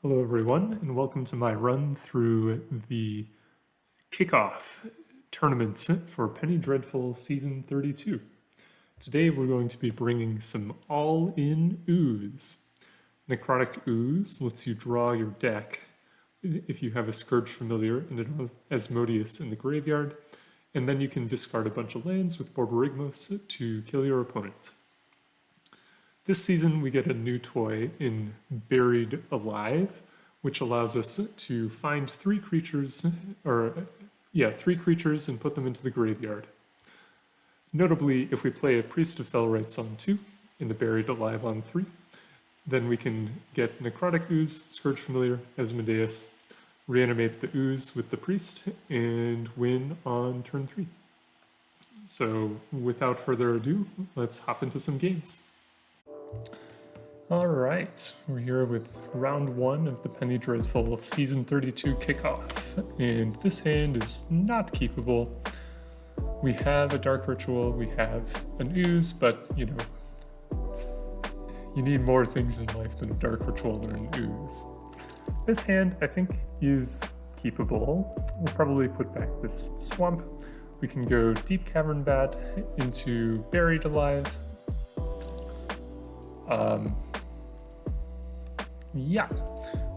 Hello everyone, and welcome to my run through the Kickoff tournaments for Penny Dreadful Season 32. Today we're going to be bringing some All-In Ooze. Necrotic Ooze lets you draw your deck if you have a Skirge Familiar and an Asmodeus in the graveyard, and then you can discard a bunch of lands with Borborygmos to kill your opponent. This season we get a new toy in Buried Alive, which allows us to find three creatures and put them into the graveyard. Notably, if we play a Priest of Fell Rites on 2 and a Buried Alive on 3, then we can get Necrotic Ooze, Skirge Familiar, Asmodeus, reanimate the Ooze with the Priest, and win on turn 3. So without further ado, let's hop into some games. Alright, we're here with round 1 of the Penny Dreadful Season 32 Kickoff, and this hand is not keepable. We have a Dark Ritual, we have an Ooze, but you need more things in life than a Dark Ritual or an Ooze. This hand, I think, is keepable. We'll probably put back this Swamp. We can go Deep-Cavern Bat into Buried Alive. Yeah,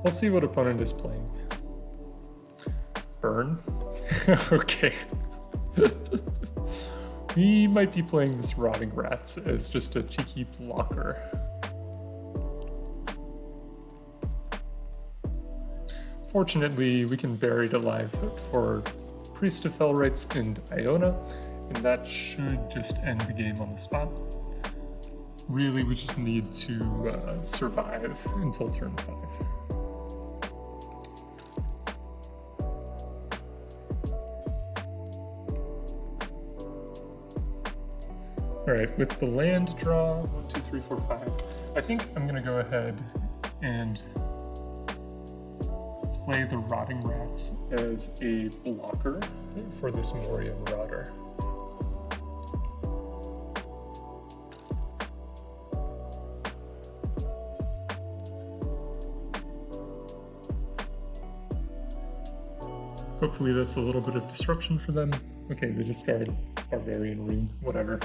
we'll see what opponent is playing. Burn? Okay. We might be playing this Rotting Rats as just a cheeky blocker. Fortunately, we can Buried Alive for Priest of Fell Rites and Iona, and that should just end the game on the spot. Really, we just need to survive until turn 5. Alright, with the land draw, 1, 2, 3, 4, 5, I think I'm going to go ahead and play the Rotting Rats as a blocker for this Moria Marauder. Hopefully that's a little bit of disruption for them. Okay, they discard Barbarian Rune, whatever.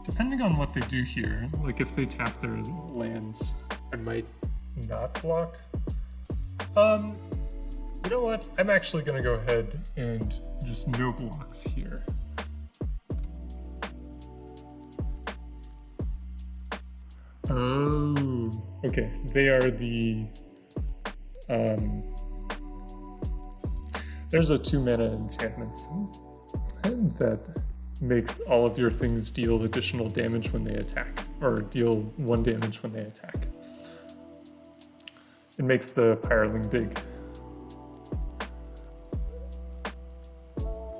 Depending on what they do here, like if they tap their lands, I might not block. You know what? I'm actually gonna go ahead and just no blocks here. Oh, okay. They are the, there's a 2-mana enchantment that makes all of your things deal additional damage when they attack, or deal 1 damage when they attack. It makes the Pyreling big.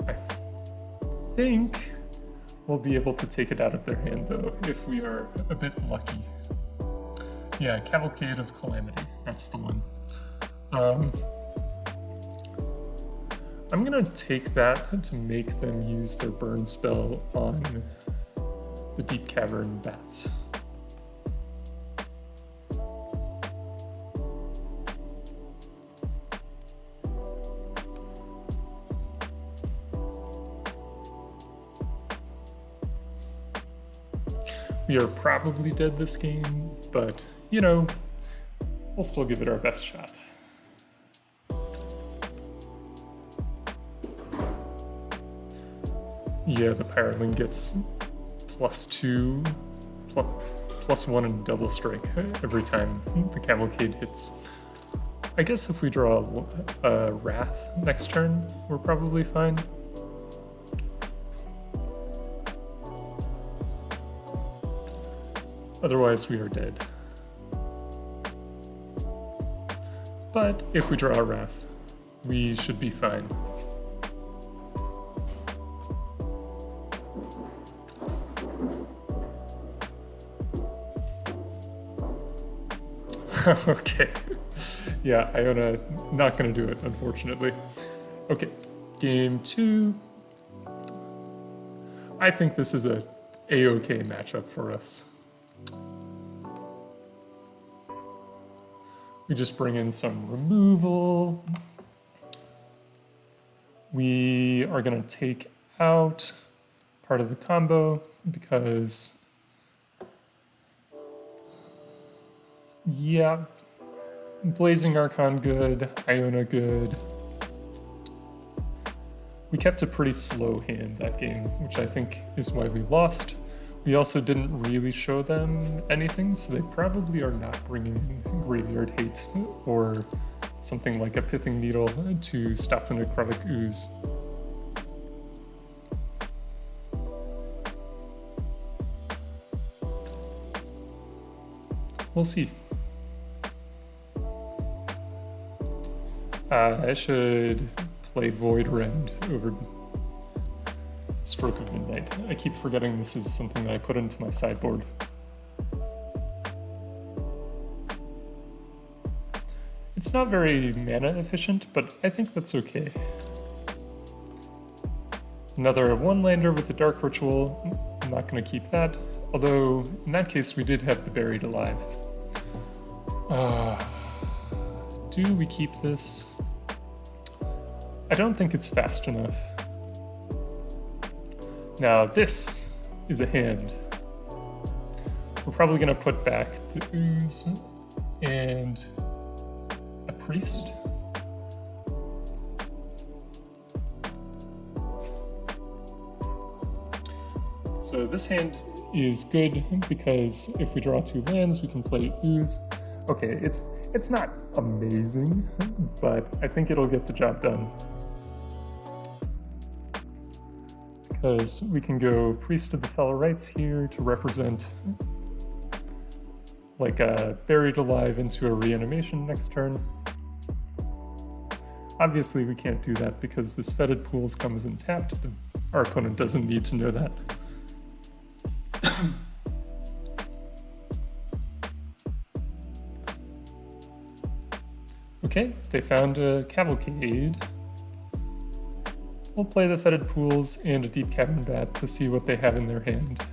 I think we'll be able to take it out of their hand, though, if we are a bit lucky. Yeah, Cavalcade of Calamity, that's the one. I'm gonna take that to make them use their burn spell on the Deep-Cavern Bats. We are probably dead this game, but, we'll still give it our best shot. Yeah, the Pyreling gets +2, +1 and double strike every time the Cavalcade hits. I guess if we draw a Wrath next turn, we're probably fine. Otherwise, we are dead. But if we draw a Wrath, we should be fine. Okay. Yeah, Iona not gonna do it, unfortunately. Okay, game 2. I think this is a a-okay matchup for us. We just bring in some removal. We are going to take out part of the combo because, yeah, Blazing Archon good, Iona good. We kept a pretty slow hand that game, which I think is why we lost. We also didn't really show them anything, so they probably are not bringing in Graveyard Hate or something like a Pithing Needle to stop the Necrotic Ooze. We'll see. I should play Void Rend over Stroke of Midnight. I keep forgetting this is something that I put into my sideboard. It's not very mana efficient, but I think that's okay. Another one-lander with a Dark Ritual. I'm not going to keep that, although in that case we did have the Buried Alive. Do we keep this? I don't think it's fast enough. Now this is a hand. We're probably going to put back the Ooze and a Priest. So this hand is good because if we draw 2 lands, we can play Ooze. Okay, it's not amazing, but I think it'll get the job done. Because we can go Priest of the Fellow Rites here to represent like a Buried Alive into a Reanimation next turn. Obviously we can't do that because this Fetid Pools comes in tapped, but our opponent doesn't need to know that. Okay, they found a Cavalcade. We'll play the Fetid Pools and a Deep-Cavern Bat to see what they have in their hand.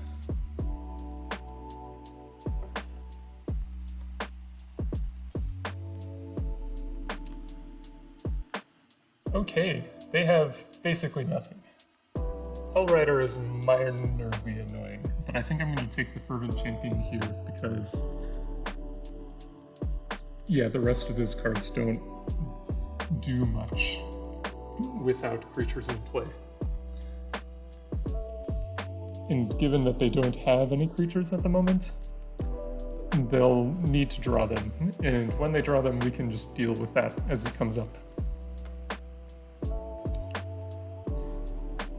Okay, they have basically nothing. Hellrider is minorly annoying, but I think I'm going to take the Fervent Champion here because, yeah, the rest of those cards don't do much without creatures in play. And given that they don't have any creatures at the moment, they'll need to draw them. And when they draw them, we can just deal with that as it comes up.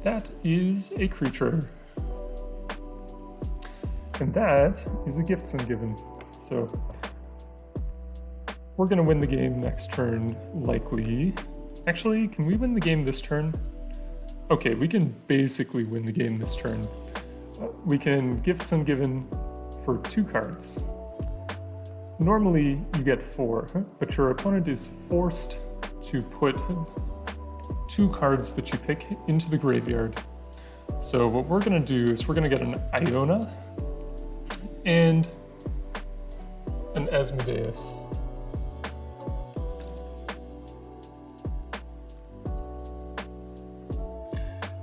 That is a creature. And that is a Gifts Ungiven. So we're gonna win the game next turn, likely. Actually, can we win the game this turn? Okay, we can basically win the game this turn. We can Gifts Ungiven for 2 cards. Normally, you get 4, but your opponent is forced to put 2 cards that you pick into the graveyard. So what we're gonna do is we're gonna get an Iona and an Asmodeus.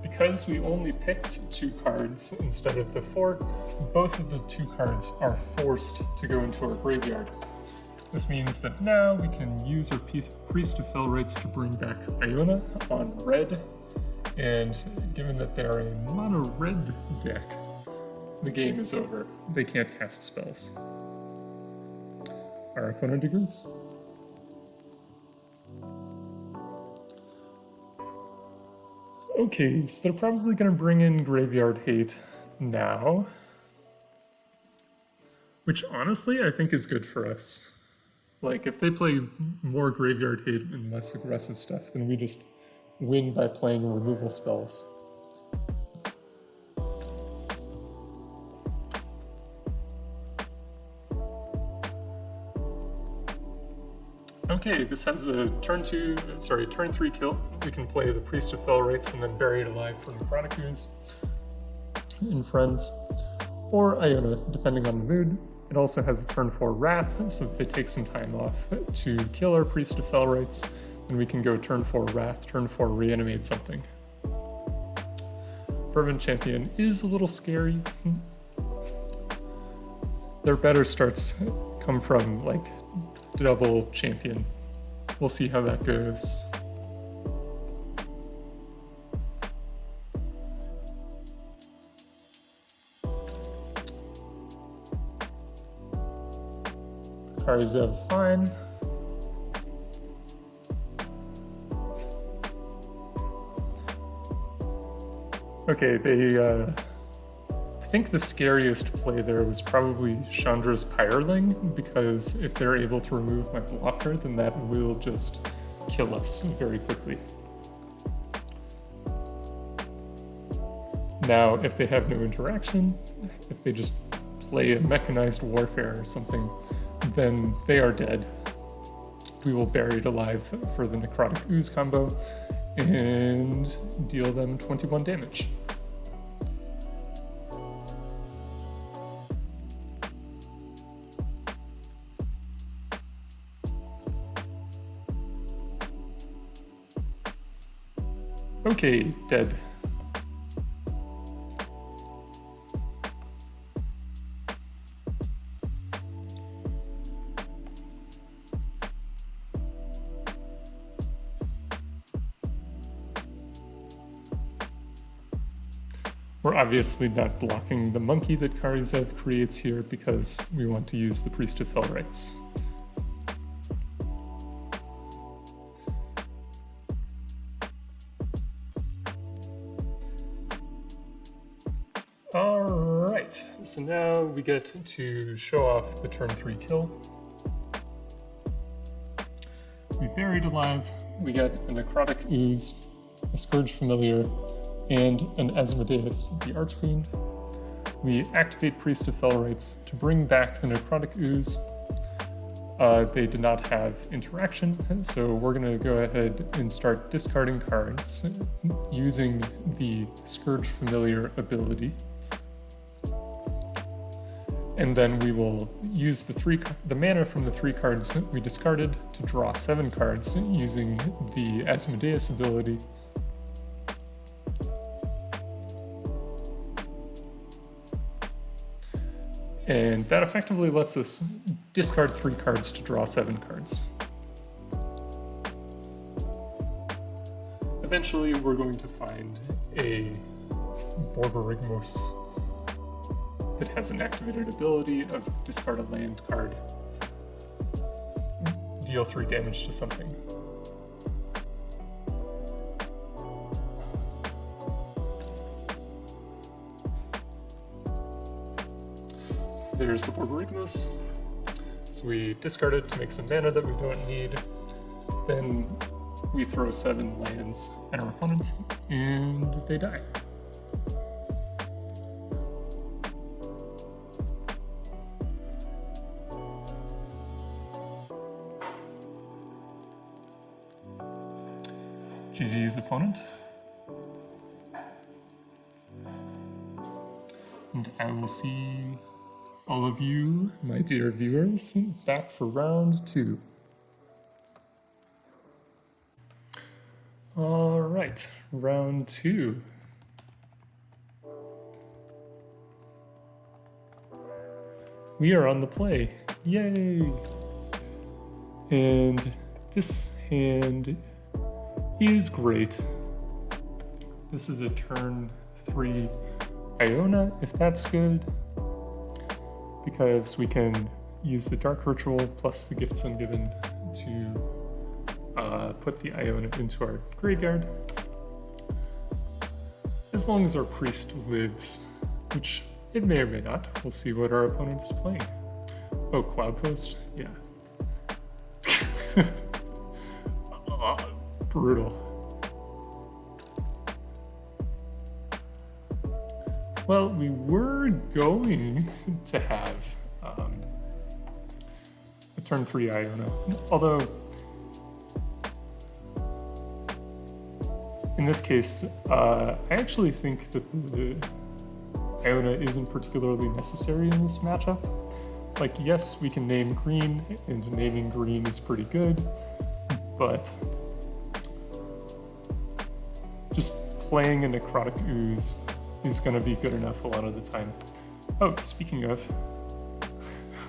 Because we only picked 2 cards instead of the 4, both of the 2 cards are forced to go into our graveyard. This means that now we can use our Priest of Fell Rites to bring back Iona on red, and given that they're a mono red deck, the game is over. They can't cast spells. Our opponent agrees. Okay, so they're probably going to bring in Graveyard Hate now, which honestly I think is good for us. Like, if they play more Graveyard Hate and less aggressive stuff, then we just win by playing removal spells. Okay, this has a turn 3 kill. We can play the Priest of Fell Rites and then Buried Alive for Necrotic Ooze and friends. or Iona, depending on the mood. It also has a turn 4 Wrath, so if they take some time off to kill our Priest of Felrites, then we can go turn 4 Wrath, turn 4 Reanimate something. Fervent Champion is a little scary. Their better starts come from like double champion. We'll see how that goes. Karizev, fine. Okay, I think the scariest play there was probably Chandra's Pyreling, because if they're able to remove my blocker, then that will just kill us very quickly. Now, if they have no interaction, if they just play a mechanized warfare or something, then they are dead. We will Buried Alive for the Necrotic Ooze combo and deal them 21 damage. Okay, dead. We're obviously not blocking the monkey that Karizev creates here because we want to use the Priest of Felrites. Alright, so now we get to show off the turn 3 kill. We Buried Alive, we get a Necrotic Ooze, a Skirge Familiar, and an Asmodeus the Archfiend. We activate Priest of Felrites to bring back the Necrotic Ooze. They did not have interaction, so we're going to go ahead and start discarding cards using the Skirge Familiar ability. And then we will use the mana from the 3 cards we discarded to draw 7 cards using the Asmodeus ability. And that effectively lets us discard 3 cards to draw 7 cards. Eventually, we're going to find a Borborygmos that has an activated ability of discard a land card, deal 3 damage to something. There's the Borborygmos. So we discard it to make some mana that we don't need. Then we throw 7 lands at our opponent, and they die. GG's opponent. And I will see all of you, my dear viewers, back for round 2. All right, round 2. We are on the play, yay! And this hand is great. This is a turn 3 Iona, if that's good, because we can use the Dark Ritual plus the Gifts Ungiven to put the Iona into our graveyard. As long as our priest lives, which it may or may not. We'll see what our opponent is playing. Oh, Cloud Post? Yeah. Brutal. Well, we were going to have a turn 3 Iona, although in this case, I actually think that Iona isn't particularly necessary in this matchup. Like, yes, we can name green, and naming green is pretty good, but just playing a Necrotic Ooze is going to be good enough a lot of the time. Oh, speaking of,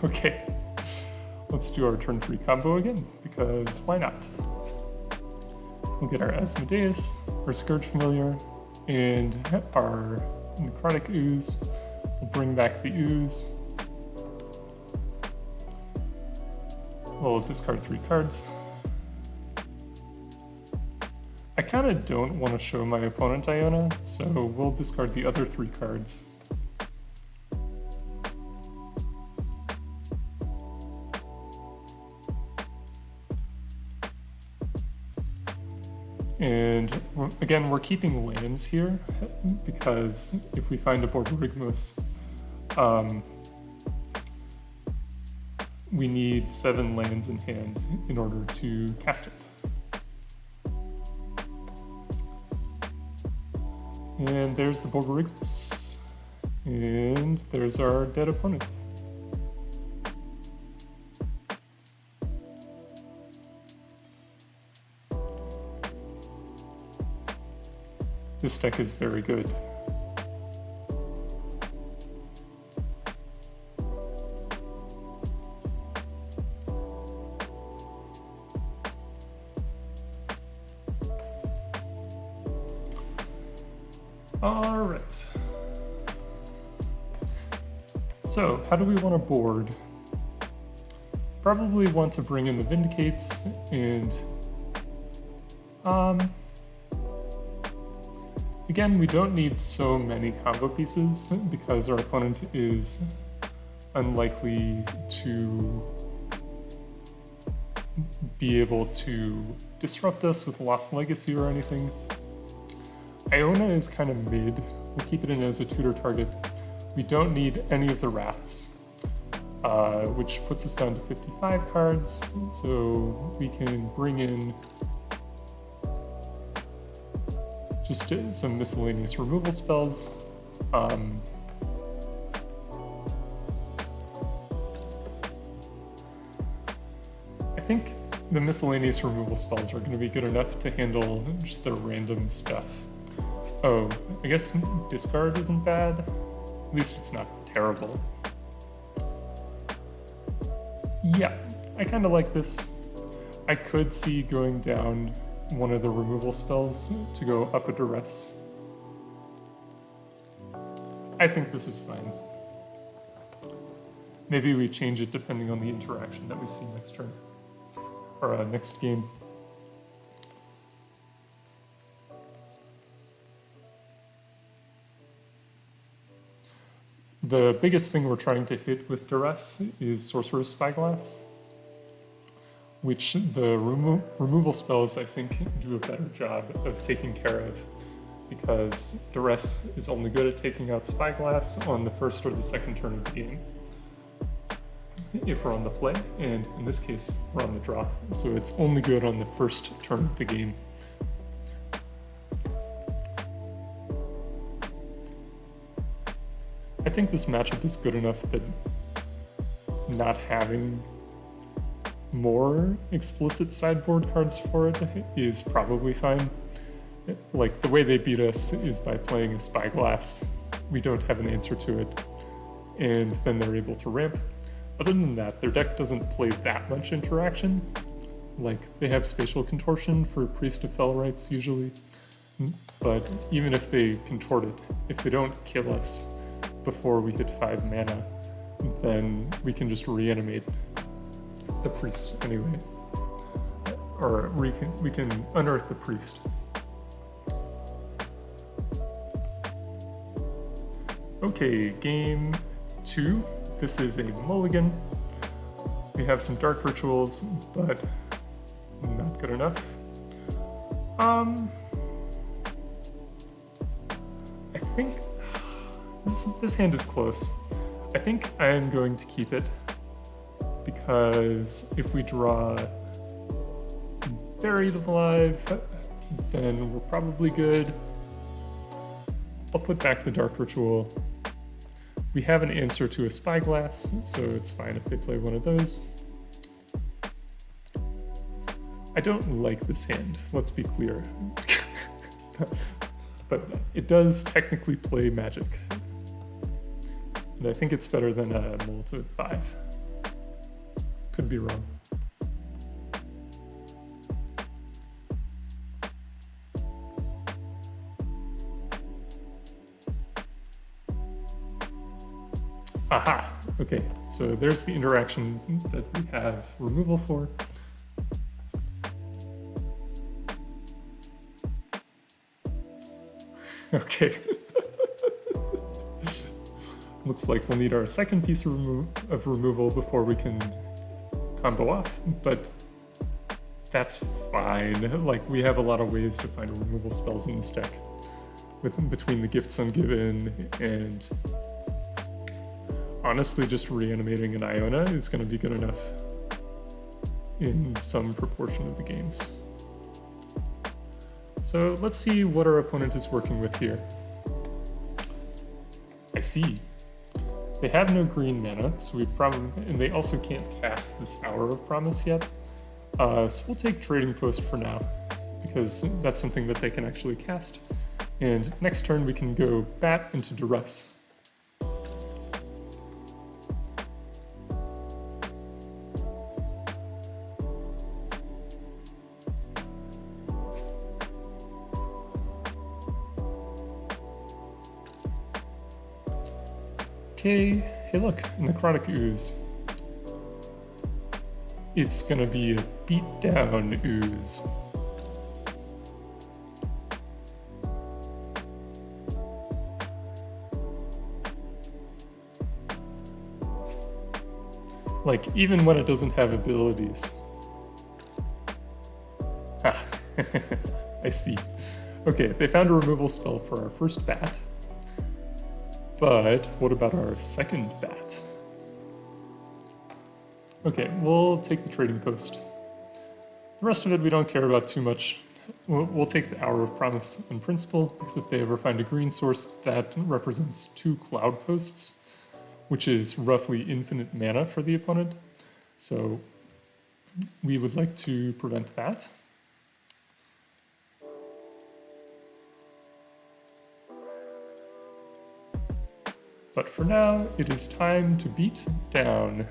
okay, let's do our turn 3 combo again, because why not? We'll get our Asmodeus, our Skirge Familiar, and our Necrotic Ooze. We'll bring back the Ooze. We'll discard 3 cards. I kind of don't want to show my opponent Iona, so we'll discard the other 3 cards. And again, we're keeping lands here, because if we find a Borborygmos, we need 7 lands in hand in order to cast it. And there's the Borborygmos. And there's our dead opponent. This deck is very good. Alright. So, how do we want to board? Probably want to bring in the Vindicates and again, we don't need so many combo pieces because our opponent is unlikely to be able to disrupt us with Lost Legacy or anything. Iona is kind of mid. We'll keep it in as a tutor target. We don't need any of the Wraths, which puts us down to 55 cards, so we can bring in just some miscellaneous removal spells. I think the miscellaneous removal spells are going to be good enough to handle just the random stuff. Oh, I guess discard isn't bad. At least it's not terrible. Yeah, I kind of like this. I could see going down one of the removal spells to go up a Duress. I think this is fine. Maybe we change it depending on the interaction that we see next turn, or next game. The biggest thing we're trying to hit with Duress is Sorcerer's Spyglass, which the removal spells, I think, do a better job of taking care of, because Duress is only good at taking out Spyglass on the first or the second turn of the game, if we're on the play, and in this case, we're on the draw, so it's only good on the first turn of the game. I think this matchup is good enough that not having more explicit sideboard cards for it is probably fine. Like, the way they beat us is by playing a Spyglass. We don't have an answer to it, and then they're able to ramp. Other than that, their deck doesn't play that much interaction. Like, they have Spatial Contortion for Priest of Fell Rites usually, but even if they contort it, if they don't kill us before we hit 5 mana, then we can just reanimate the priest anyway. Or we can unearth the priest. Okay, game 2. This is a mulligan. We have some dark rituals, but not good enough. I think this hand is close. I think I am going to keep it, because if we draw Buried Alive, then we're probably good. I'll put back the Dark Ritual, We have an answer to a Spyglass, so it's fine if they play one of those. I don't like this hand, let's be clear. But it does technically play Magic. And I think it's better than a Molotov 5. Could be wrong. Aha! Okay, so there's the interaction that we have removal for. Okay. Looks like we'll need our second piece of removal before we can combo off, but that's fine. Like, we have a lot of ways to find removal spells in this deck. Between the Gifts Ungiven and honestly just reanimating an Iona is going to be good enough in some proportion of the games. So let's see what our opponent is working with here. I see. They have no green mana, so we probably, and they also can't cast this Hour of Promise yet. So we'll take Trading Post for now, because that's something that they can actually cast. And next turn we can go Bat into Duress. Okay, hey look, Necrotic Ooze. It's gonna be a beatdown ooze. Like, even when it doesn't have abilities. Ah, I see. Okay, they found a removal spell for our first bat. But what about our second bat? Okay, we'll take the Trading Post. The rest of it we don't care about too much. We'll take the Hour of Promise in principle, because if they ever find a green source, that represents 2 Cloud Posts, which is roughly infinite mana for the opponent. So we would like to prevent that. But for now, it is time to beat down.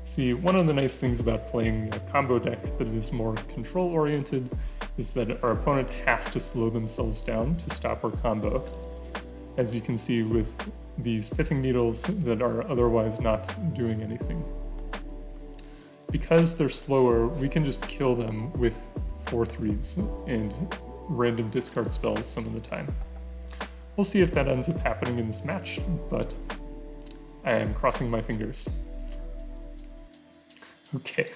See, one of the nice things about playing a combo deck that is more control-oriented is that our opponent has to slow themselves down to stop our combo. As you can see with these Pithing Needles that are otherwise not doing anything. Because they're slower, we can just kill them with 4/3s and random discard spells some of the time. We'll see if that ends up happening in this match, but I am crossing my fingers. Okay.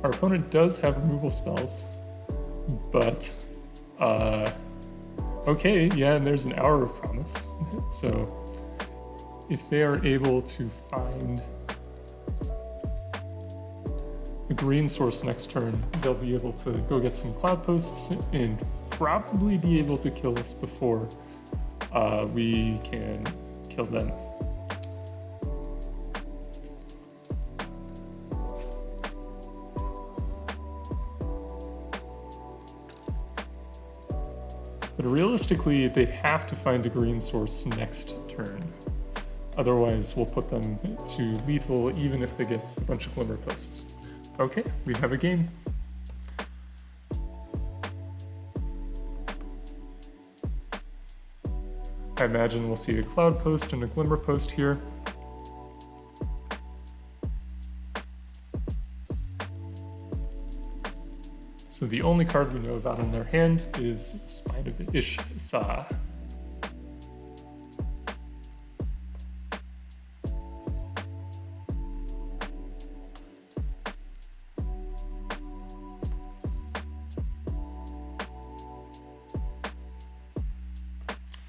Our opponent does have removal spells, but, okay, yeah, and there's an Hour of Promise, so if they are able to find a green source next turn, they'll be able to go get some Cloud Posts and probably be able to kill us before we can kill them. But realistically, they have to find a green source next turn. Otherwise, we'll put them to lethal even if they get a bunch of Glimmer Posts. Okay, we have a game. I imagine we'll see a Cloud Post and a Glimmer Post here. So the only card we know about in their hand is Spine of Ish-Sa.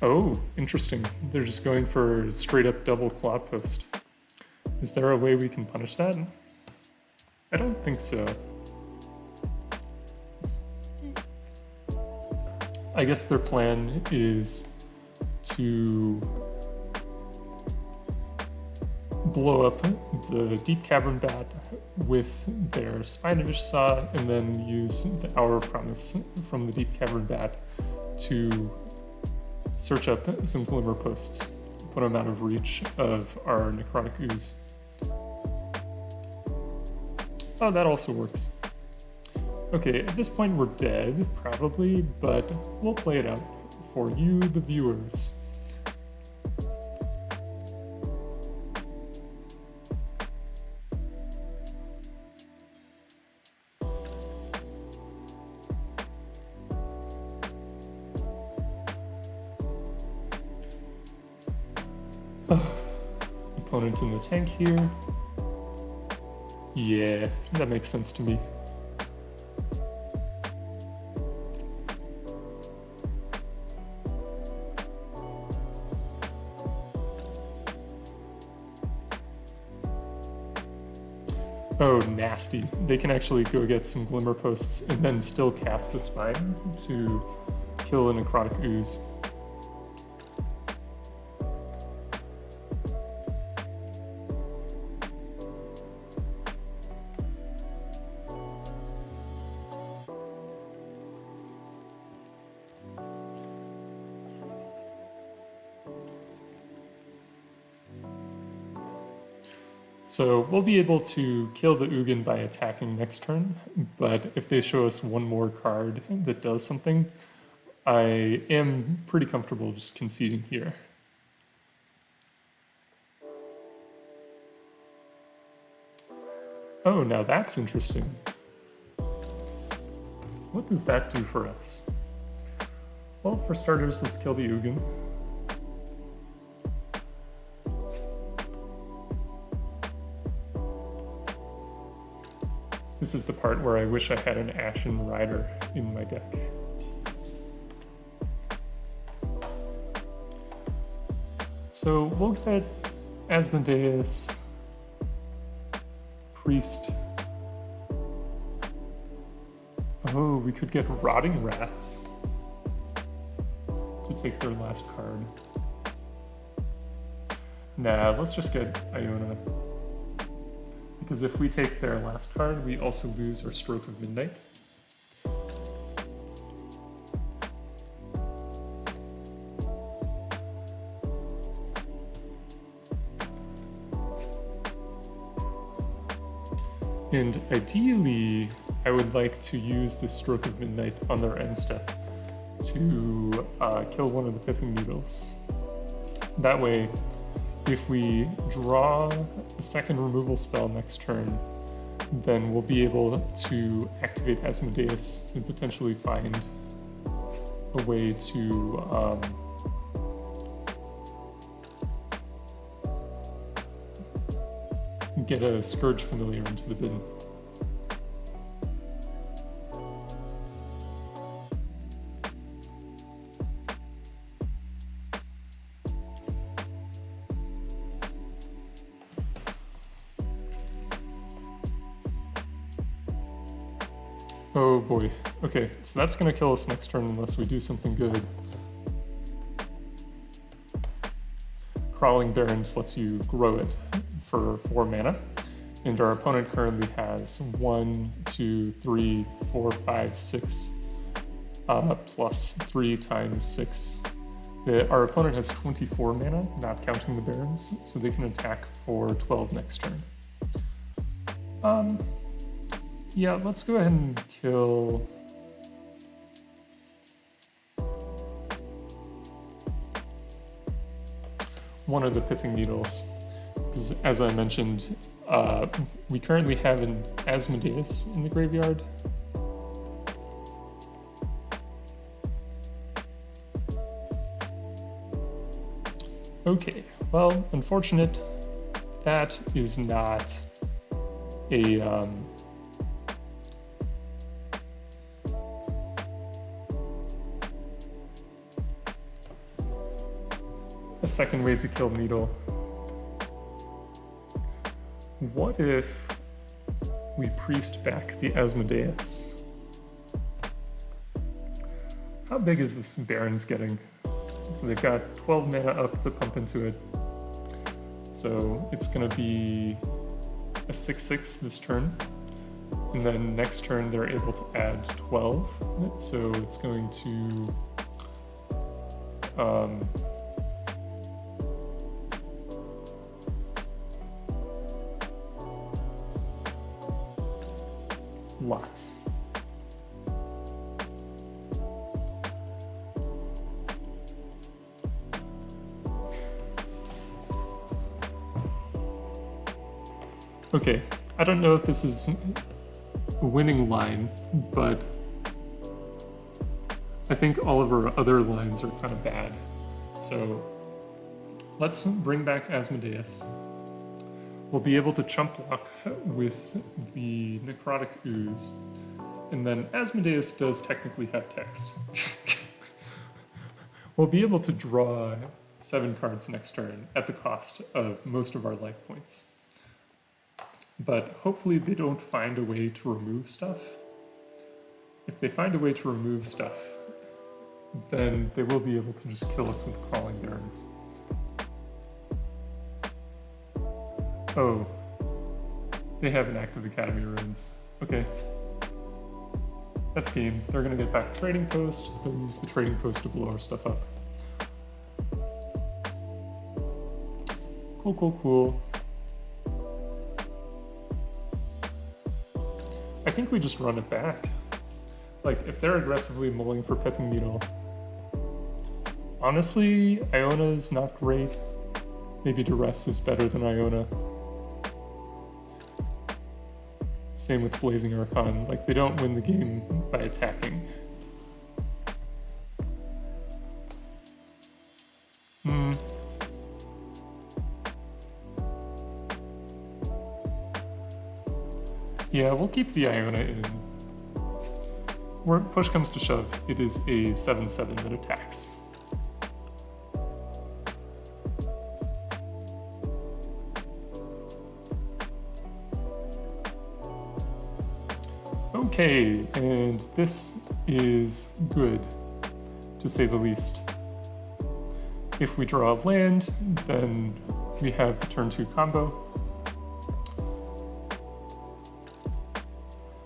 Oh, interesting. They're just going for straight up double Cloud Post. Is there a way we can punish that? I don't think so. I guess their plan is to blow up the Deep-Cavern Bat with their Spiderfish Saw, and then use the Hour of Promise from the Deep-Cavern Bat to search up some Glimmer Posts, put them out of reach of our Necrotic Ooze. Oh, that also works. Okay, at this point we're dead, probably, but we'll play it out for you, the viewers. Opponent in the tank here. Yeah, that makes sense to me. Oh, nasty. They can actually go get some Glimmer Posts and then still cast the Spine to kill a Necrotic Ooze. So we'll be able to kill the Ugin by attacking next turn, but if they show us one more card that does something, I am pretty comfortable just conceding here. Oh, now that's interesting. What does that do for us? Well, for starters, let's kill the Ugin. This is the part where I wish I had an Ashen Rider in my deck. So we'll get Asmodeus, Priest. Oh, we could get Rotting Rats to take their last card. Nah, let's just get Iona. Because if we take their last card, we also lose our Stroke of Midnight. And ideally, I would like to use this Stroke of Midnight on their end step to kill one of the Pithing Needles. That way, if we draw a second removal spell next turn, then we'll be able to activate Asmodeus and potentially find a way to get a Skirge Familiar into the bin. Oh boy. Okay, so that's gonna kill us next turn unless we do something good. Crawling Barrens lets you grow it for 4 mana, and our opponent currently has 1, 2, 3, 4, 5, 6, plus 3 times 6. Our opponent has 24 mana, not counting the Barrens, so they can attack for 12 next turn. Yeah, let's go ahead and kill one of the Pithing Needles. Because as I mentioned, we currently have an Asmodeus in the graveyard. Okay, well, unfortunate. That is not a second way to kill Needle. What if we priest back the Asmodeus? How big is this Baron's getting? So they've got 12 mana up to pump into it. So it's gonna be a 6/6 this turn. And then next turn they're able to add 12. So it's going to lots. Okay, I don't know if this is a winning line, but I think all of our other lines are kind of bad. So let's bring back Asmodeus. We'll be able to chump block with the Necrotic Ooze, and then Asmodeus does technically have text. We'll be able to draw 7 cards next turn at the cost of most of our life points. But hopefully they don't find a way to remove stuff. If they find a way to remove stuff, then they will be able to just kill us with Crawling Barrens. Oh, they have an active Academy runes. Okay. That's game. They're gonna get back Trading Post. They'll use the Trading Post to blow our stuff up. Cool, cool, cool. I think we just run it back. Like, if they're aggressively mulling for Pithing Needle. Honestly, Iona is not great. Maybe Duress is better than Iona. Same with Blazing Archon. Like, they don't win the game by attacking. Yeah, we'll keep the Iona in. Where push comes to shove, it is a 7/7 that attacks. Okay, and this is good, to say the least. If we draw a land, then we have the turn 2 combo.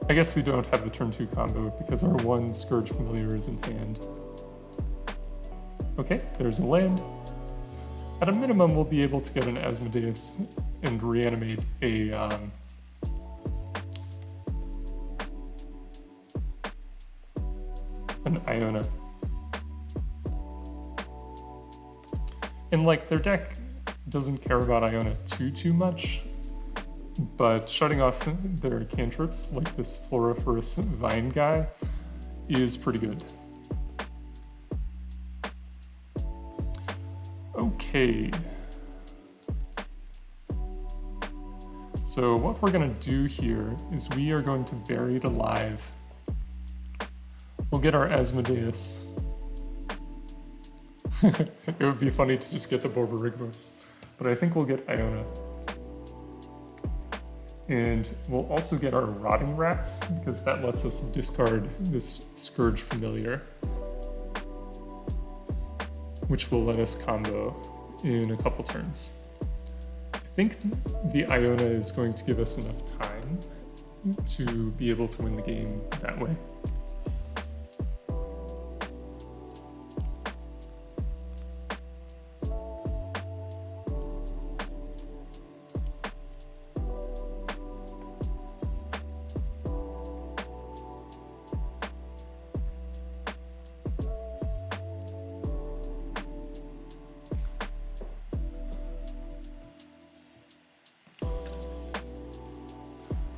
I guess we don't have the turn 2 combo because our 1 Skirge Familiar is in hand. Okay, there's a land. At a minimum, we'll be able to get an Asmodeus and reanimate an Iona. And like, their deck doesn't care about Iona too much, but shutting off their cantrips, like this Floriferous Vine guy, is pretty good. Okay. So what we're gonna do here is we are going to bury it alive. We'll get our Asmodeus. It would be funny to just get the Borborygmos, but I think we'll get Iona. And we'll also get our Rotting Rats, because that lets us discard this Skirge Familiar, which will let us combo in a couple turns. I think the Iona is going to give us enough time to be able to win the game that way.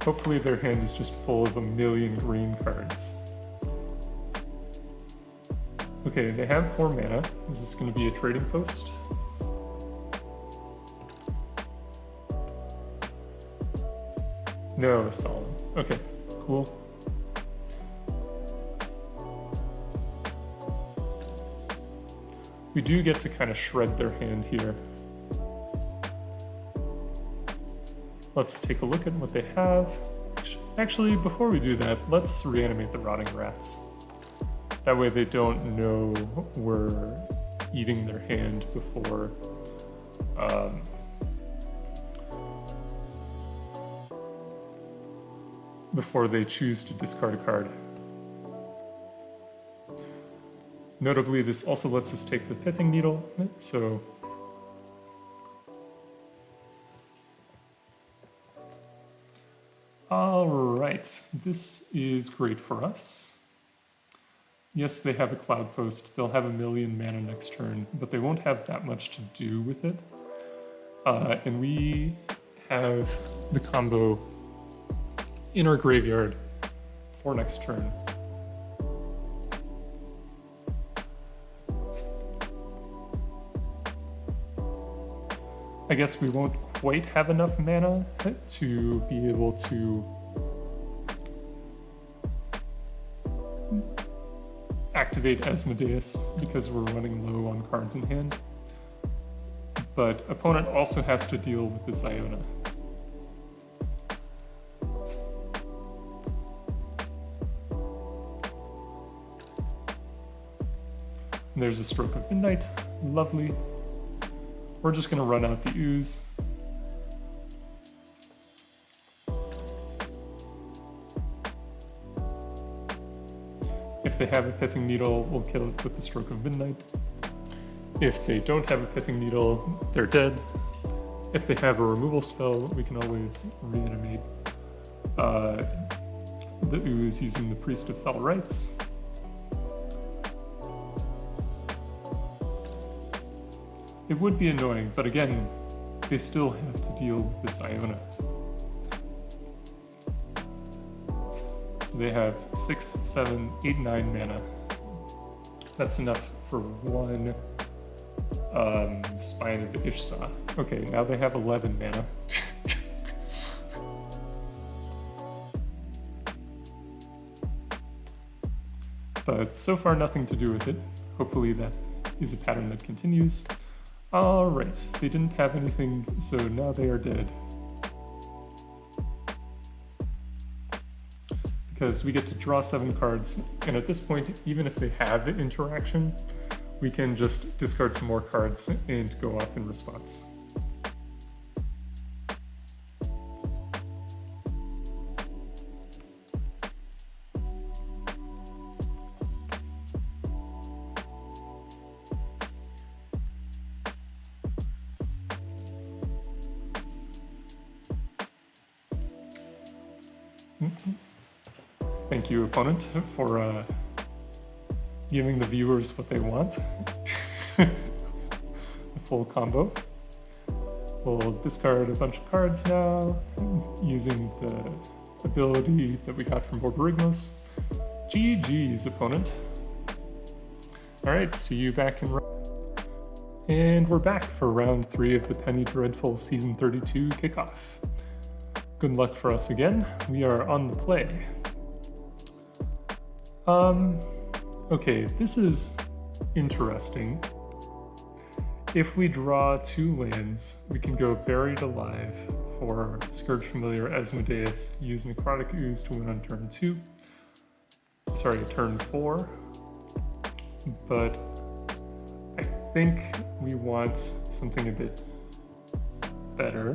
Hopefully their hand is just full of 1,000,000 green cards. Okay, they have 4 mana. Is this going to be a trading post? No, a solemn. Okay, cool. We do get to kind of shred their hand here. Let's take a look at what they have. Actually, before we do that, let's reanimate the rotting rats. That way they don't know we're eating their hand before they choose to discard a card. Notably, this also lets us take the Pithing Needle, so alright, this is great for us. Yes, they have a Cloud Post, they'll have 1,000,000 mana next turn, but they won't have that much to do with it. And we have the combo in our graveyard for next turn. I guess we won't quite have enough mana to be able to activate Asmodeus because we're running low on cards in hand. But opponent also has to deal with this Iona. And there's a Stroke of Midnight, lovely. We're just gonna run out the Ooze. If they have a Pithing Needle, we'll kill it with the Stroke of Midnight. If they don't have a Pithing Needle, they're dead. If they have a removal spell, we can always reanimate the Ooze using the Priest of Fell Rites. It would be annoying, but again, they still have to deal with this Iona. So they have 6, 7, 8, 9 mana. That's enough for one Spine of Ishsa. Okay, now they have 11 mana. But so far nothing to do with it. Hopefully that is a pattern that continues. Alright, they didn't have anything, so now they are dead. Because we get to draw 7 cards, and at this point, even if they have interaction, we can just discard some more cards and go off in response. Thank you, opponent, for giving the viewers what they want. The full combo. We'll discard a bunch of cards now, using the ability that we got from Borborygmos. GG's, opponent. Alright, see you back in and we're back for round 3 of the Penny Dreadful Season 32 Kickoff. Good luck for us again. We are on the play. Okay, this is interesting. If we draw 2 lands, we can go Buried Alive for Skirge Familiar Asmodeus, use Necrotic Ooze to win on turn 2. Sorry, turn 4. But I think we want something a bit better.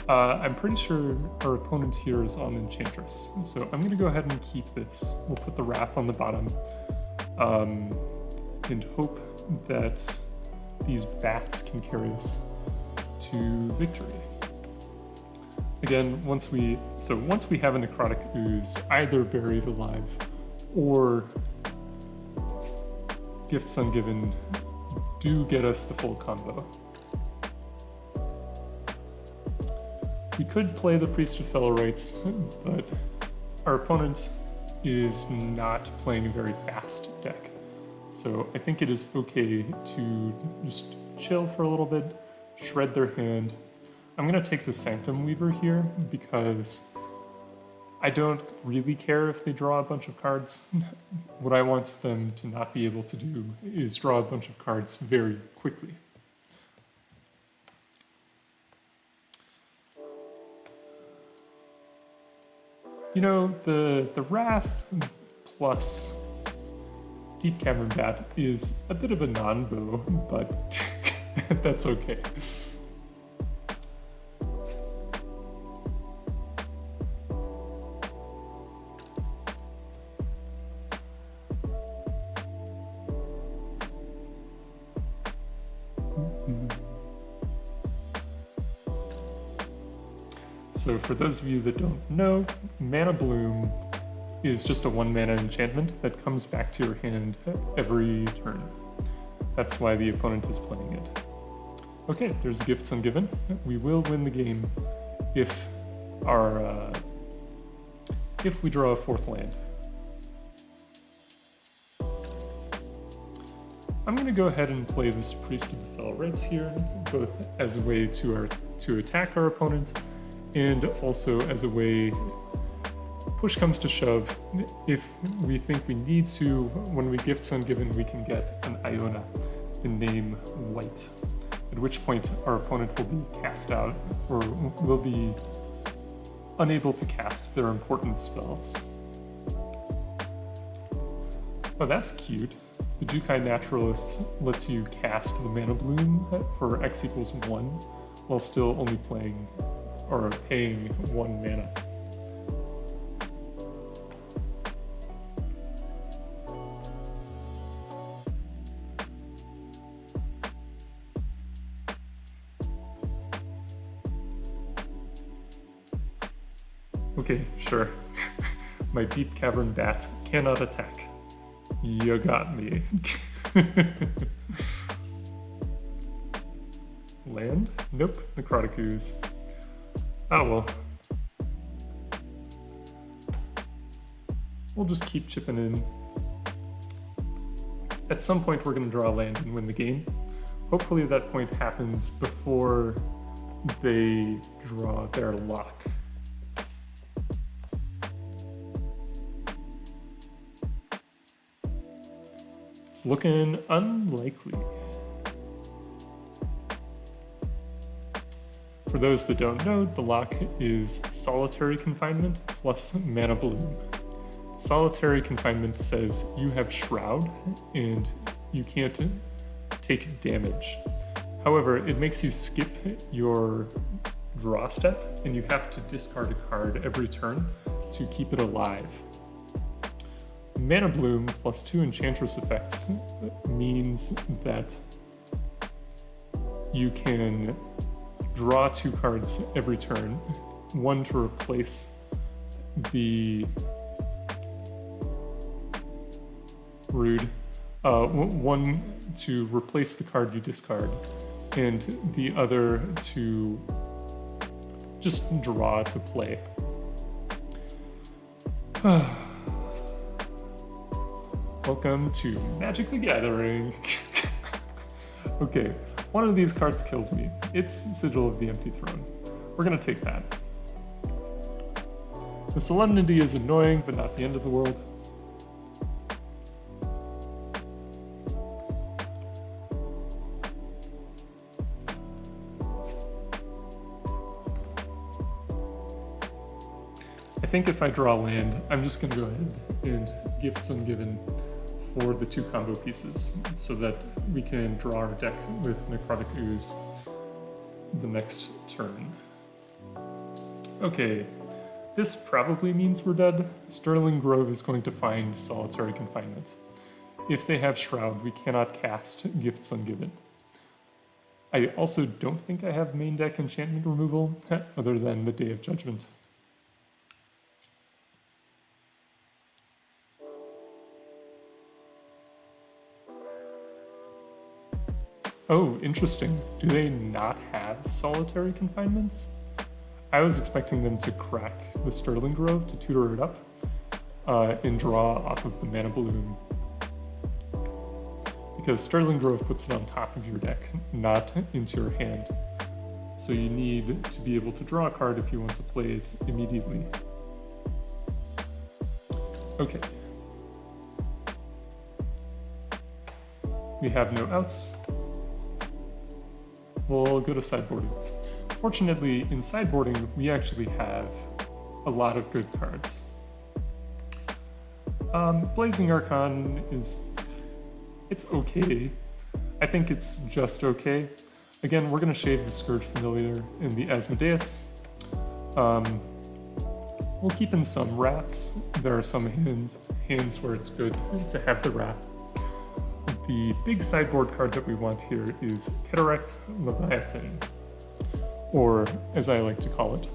I'm pretty sure our opponent here is on Enchantress, so I'm going to go ahead and keep this. We'll put the Wrath on the bottom, and hope that these bats can carry us to victory. Again, once we have a Necrotic Ooze, either Buried Alive or Gifts Ungiven do get us the full combo. We could play the Priest of Fell Rites, but our opponent is not playing a very fast deck. So I think it is okay to just chill for a little bit, shred their hand. I'm going to take the Sanctum Weaver here because I don't really care if they draw a bunch of cards. What I want them to not be able to do is draw a bunch of cards very quickly. You know, the Wrath plus Deep-Cavern Bat is a bit of a non-bow, but that's okay. So for those of you that don't know, Mana Bloom is just a 1-mana enchantment that comes back to your hand every turn. That's why the opponent is playing it. Okay, there's Gifts Ungiven. We will win the game if we draw a 4th land. I'm going to go ahead and play this Priest of the Fell Rites here, both as a way to attack our opponent, and also as a way, push comes to shove, if we think we need to, when we Gifts Ungiven, we can get an Iona in name white, at which point our opponent will be cast out, or will be unable to cast their important spells. Oh, that's cute. The Dukai Naturalist lets you cast the Mana Bloom for X equals 1, while still only playing, or paying 1 mana. Okay, sure. My Deep-Cavern Bat cannot attack. You got me. Land? Nope. Necrotic Ooze. Oh well. We'll just keep chipping in. At some point we're going to draw a land and win the game. Hopefully that point happens before they draw their lock. It's looking unlikely. For those that don't know, the lock is Solitary Confinement plus Mana Bloom. Solitary Confinement says you have Shroud and you can't take damage. However, it makes you skip your draw step and you have to discard a card every turn to keep it alive. Mana Bloom plus 2 Enchantress effects means that you can draw 2 cards every turn, 1 to replace the rude, 1 to replace the card you discard, and the other to just draw to play. Welcome to Magic the Gathering. Okay, one of these cards kills me. It's Sigil of the Empty Throne. We're gonna take that. The Solemnity is annoying, but not the end of the world. I think if I draw land, I'm just gonna go ahead and Gifts Ungiven for the 2 combo pieces so that we can draw our deck with Necrotic Ooze the next turn. Okay, this probably means we're dead. Sterling Grove is going to find Solitary Confinement. If they have Shroud, we cannot cast Gifts Ungiven. I also don't think I have main deck enchantment removal other than the Day of Judgment. Oh, interesting. Do they not have Solitary Confinements? I was expecting them to crack the Sterling Grove to tutor it up and draw off of the Mana Bloom. Because Sterling Grove puts it on top of your deck, not into your hand. So you need to be able to draw a card if you want to play it immediately. Okay. We have no outs. We'll go to sideboarding. Fortunately, in sideboarding, we actually have a lot of good cards. Blazing Archon it's okay. I think it's just okay. Again, we're going to shave the Skirge Familiar and the Asmodeus. We'll keep in some Wraths. There are some hands where it's good to have the Wrath. The big sideboard card that we want here is Kederekt Leviathan, or as I like to call it,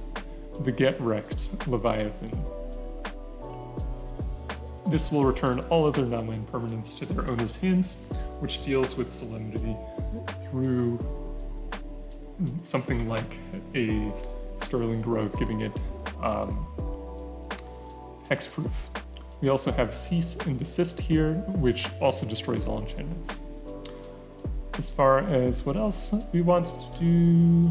the Get-Wrecked Leviathan. This will return all other non-land permanents to their owner's hands, which deals with Solemnity through something like a Sterling Grove, giving it hexproof. We also have Cease and Desist here, which also destroys all enchantments. As far as what else we want to do,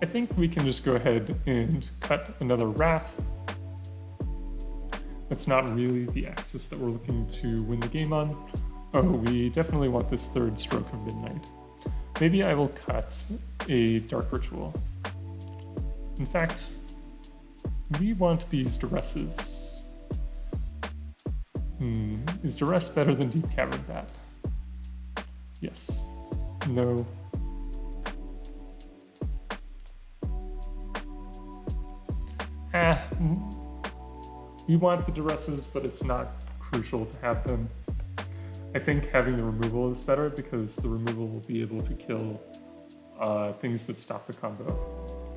I think we can just go ahead and cut another Wrath. That's not really the axis that we're looking to win the game on. Oh, we definitely want this third Stroke of Midnight. Maybe I will cut a Dark Ritual. In fact, we want these Duresses. Is Duress better than Deep-Cavern Bat? Yes. No. We want the Duresses, but it's not crucial to have them. I think having the removal is better because the removal will be able to kill things that stop the combo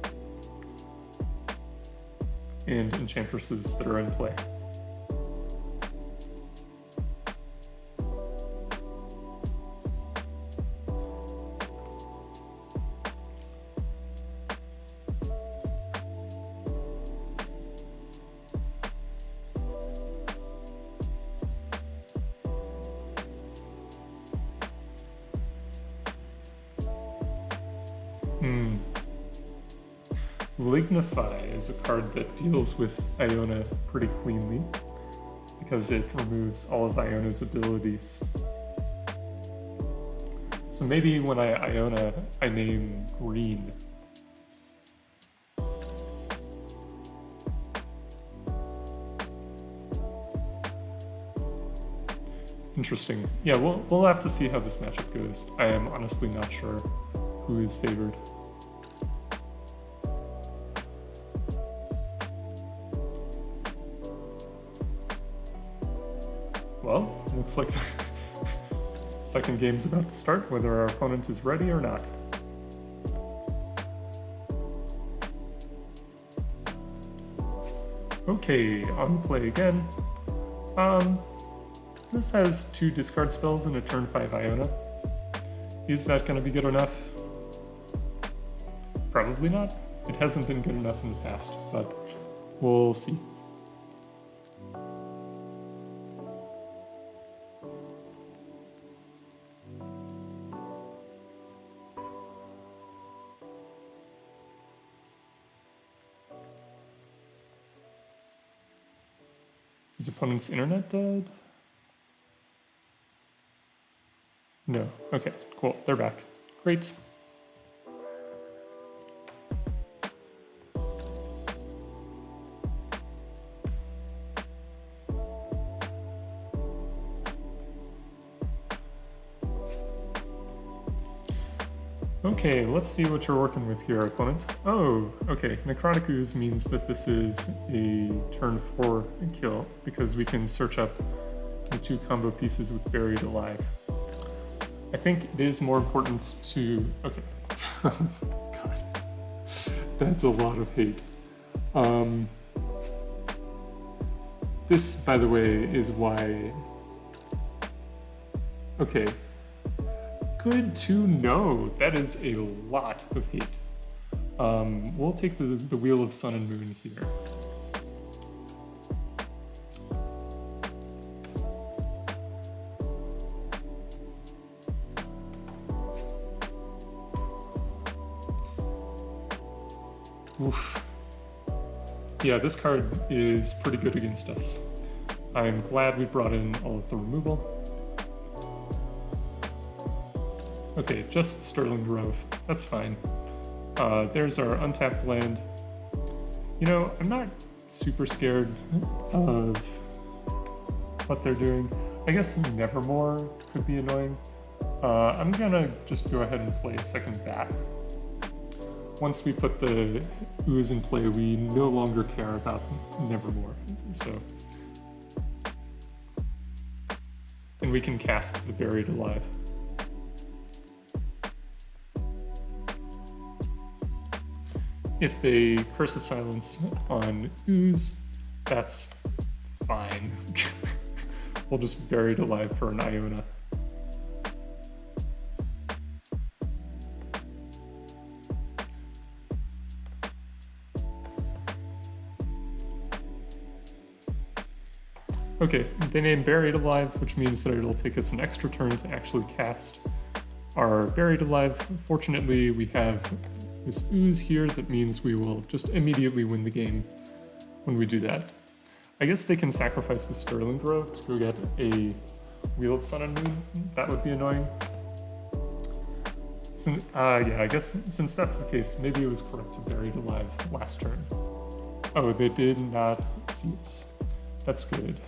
and enchantresses that are in play. Lignify is a card that deals with Iona pretty cleanly because it removes all of Iona's abilities. So maybe when I Iona, I name green. Interesting. Yeah, we'll have to see how this matchup goes. I am honestly not sure who is favored. Well, looks like the second game's about to start, whether our opponent is ready or not. Okay, on play again. This has 2 discard spells and a turn 5 Iona. Is that going to be good enough? Probably not. It hasn't been good enough in the past, but we'll see. His opponent's internet dead? No. Okay, cool. They're back. Great. Okay, let's see what you're working with here, opponent. Oh, okay. Necrotic Ooze means that this is a turn 4 kill because we can search up the 2 combo pieces with Buried Alive. I think it is more important to... Okay. God. That's a lot of hate. This, by the way, is why... Okay. Good to know. That is a lot of hate. We'll take the Wheel of Sun and Moon here. Oof. Yeah, this card is pretty good against us. I'm glad we brought in all of the removal. Okay, just Sterling Grove. That's fine. There's our untapped land. You know, I'm not super scared of what they're doing. I guess Nevermore could be annoying. I'm gonna just go ahead and play a second Bat. Once we put the Ooze in play, we no longer care about Nevermore, so. And we can cast the Buried Alive. If they Curse of Silence on Ooze, that's fine. We'll just Buried Alive for an Iona. Okay, they named Buried Alive, which means that it'll take us an extra turn to actually cast our Buried Alive. Fortunately, we have this Ooze here that means we will just immediately win the game when we do that. I guess they can sacrifice the Sterling Grove to go get a Wheel of Sun and Moon. That would be annoying. Yeah, I guess since that's the case, maybe it was correct to Buried Alive last turn. Oh, they did not see it. That's good.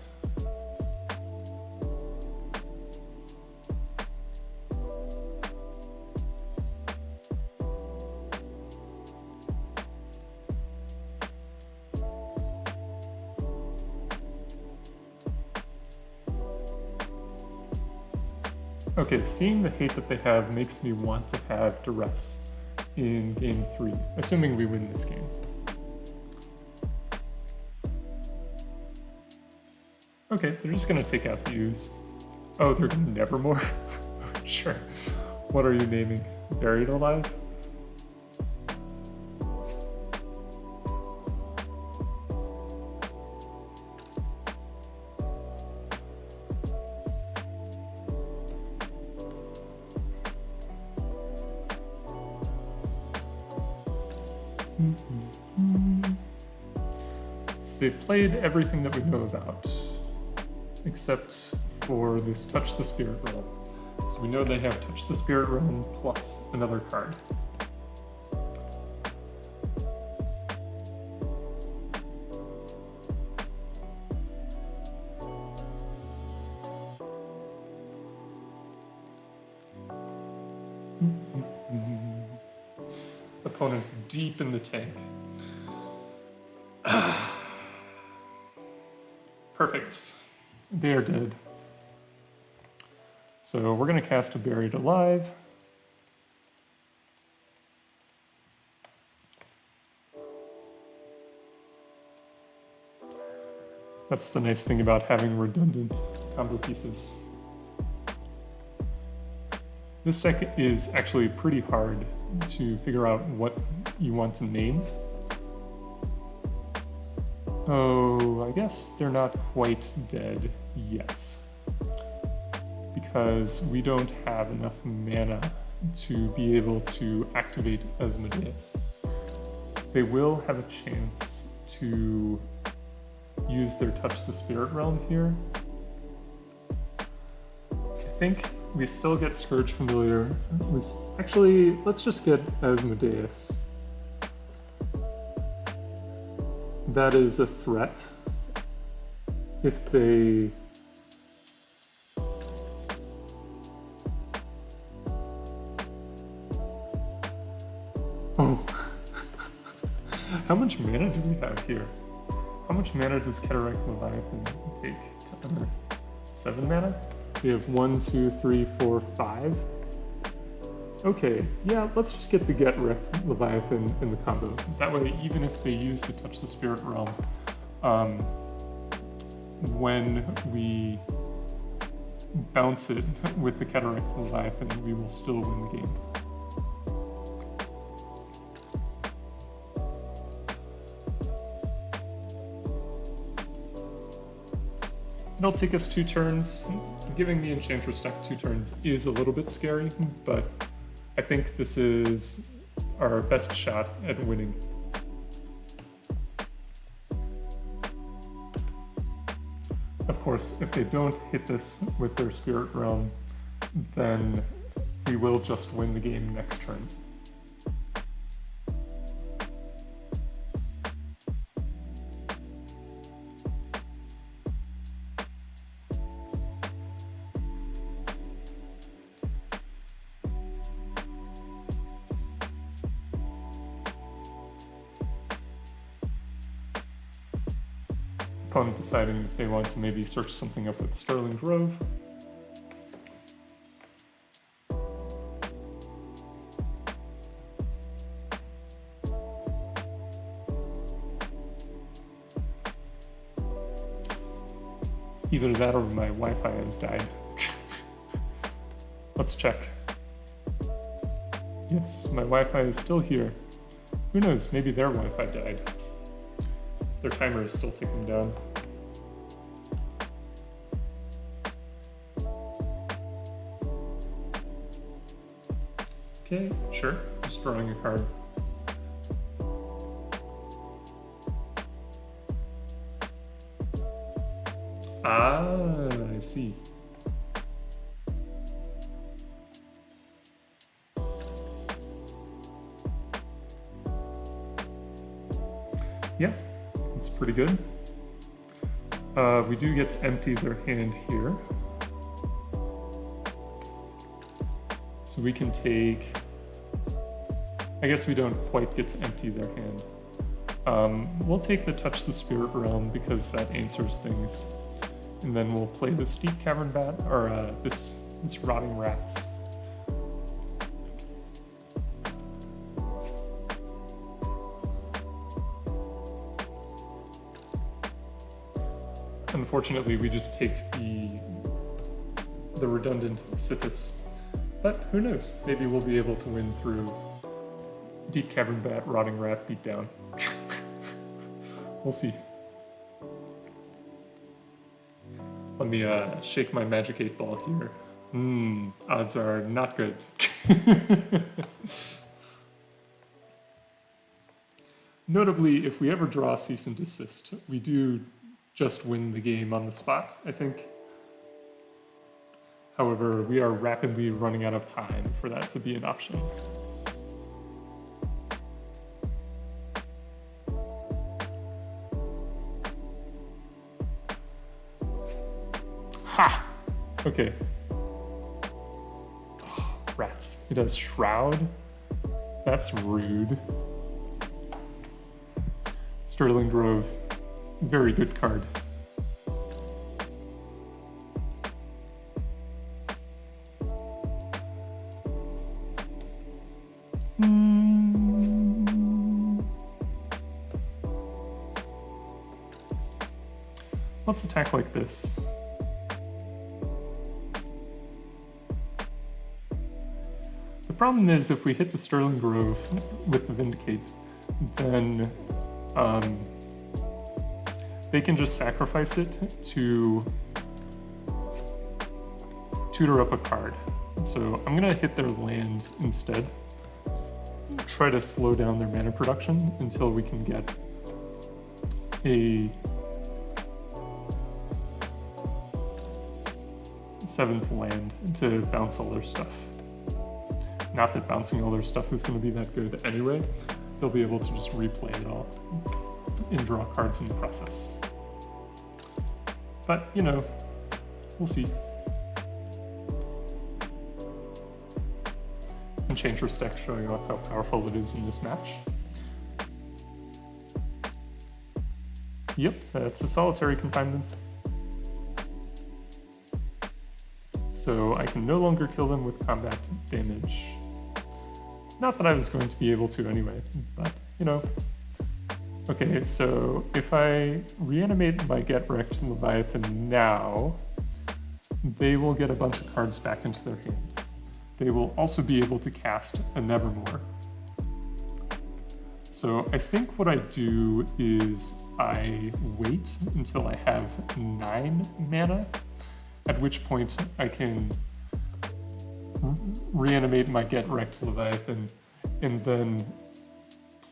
Okay, seeing the hate that they have makes me want to have Duress in game 3, assuming we win this game. Okay, they're just gonna take out the Ooze. Oh, they're gonna Nevermore? Sure. What are you naming? Buried Alive? So they've played everything that we know about, except for this Touch the Spirit Realm. So we know they have Touch the Spirit Realm plus another card. Opponent deep in the tank. Perfect. They are dead. So we're going to cast a Buried Alive. That's the nice thing about having redundant combo pieces. This deck is actually pretty hard to figure out what you want to name. Oh, I guess they're not quite dead yet, because we don't have enough mana to be able to activate Asmodeus. They will have a chance to use their Touch the Spirit Realm here. I think we still get Skirge Familiar. Actually, let's just get Asmodeus. That is a threat. If they... Oh. How much mana do we have here? How much mana does Kederekt Leviathan take to unearth? 7 mana? We have 1, 2, 3, 4, 5. Okay, yeah, let's just get the Kederekt Leviathan in the combo. That way, even if they use the Touch the Spirit Realm, when we bounce it with the Kederekt Leviathan, we will still win the game. It'll take us 2 turns. Giving the Enchantress deck 2 turns is a little bit scary, but I think this is our best shot at winning. Of course, if they don't hit this with their Spirit Realm, then we will just win the game next turn. Opponent deciding if they want to maybe search something up with Sterling Grove. Either that or my Wi-Fi has died. Let's check. Yes, my Wi-Fi is still here. Who knows, maybe their Wi-Fi died. Their timer is still ticking down. Okay, sure, just drawing a card. Ah, I see. Yeah, it's pretty good. We do get to empty their hand here. So we can take... I guess we don't quite get to empty their hand. We'll take the Touch the Spirit Realm because that answers things. And then we'll play this Deep-Cavern Bat, or this Rotting Rats. Unfortunately, we just take the redundant Sithis. But who knows? Maybe we'll be able to win through Deep-Cavern Bat, Rotting Rat beatdown. We'll see. Let me shake my Magic 8 Ball here. Odds are not good. Notably, if we ever draw Cease and Desist, we do just win the game on the spot, I think. However, we are rapidly running out of time for that to be an option. Ha! Okay. Oh, rats. It has Shroud. That's rude. Sterling Grove. Very good card. Let's attack like this. The problem is if we hit the Sterling Grove with the Vindicate, then they can just sacrifice it to tutor up a card. So I'm gonna hit their land instead. Try to slow down their mana production until we can get a 7th land to bounce all their stuff. Not that bouncing all their stuff is going to be that good anyway. They'll be able to just replay it all and draw cards in the process. But, you know, we'll see. Enchantress deck showing off how powerful it is in this match. Yep, that's a solitary confinement. So I can no longer kill them with combat damage. Not that I was going to be able to anyway, but, you know. Okay, so if I reanimate my Kederekt Leviathan now, they will get a bunch of cards back into their hand. They will also be able to cast a Nevermore. So I think what I do is I wait until I have 9 mana, at which point I can reanimate my Kederekt Leviathan and then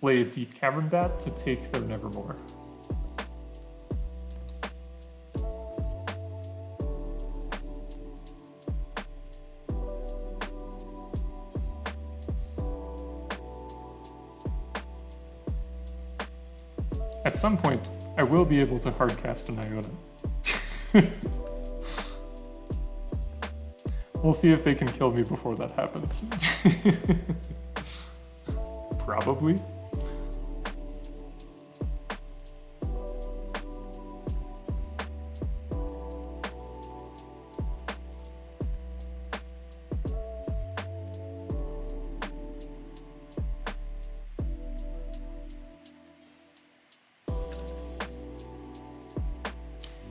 play a Deep-Cavern Bat to take their Nevermore. At some point, I will be able to hardcast an Iona. We'll see if they can kill me before that happens. Probably.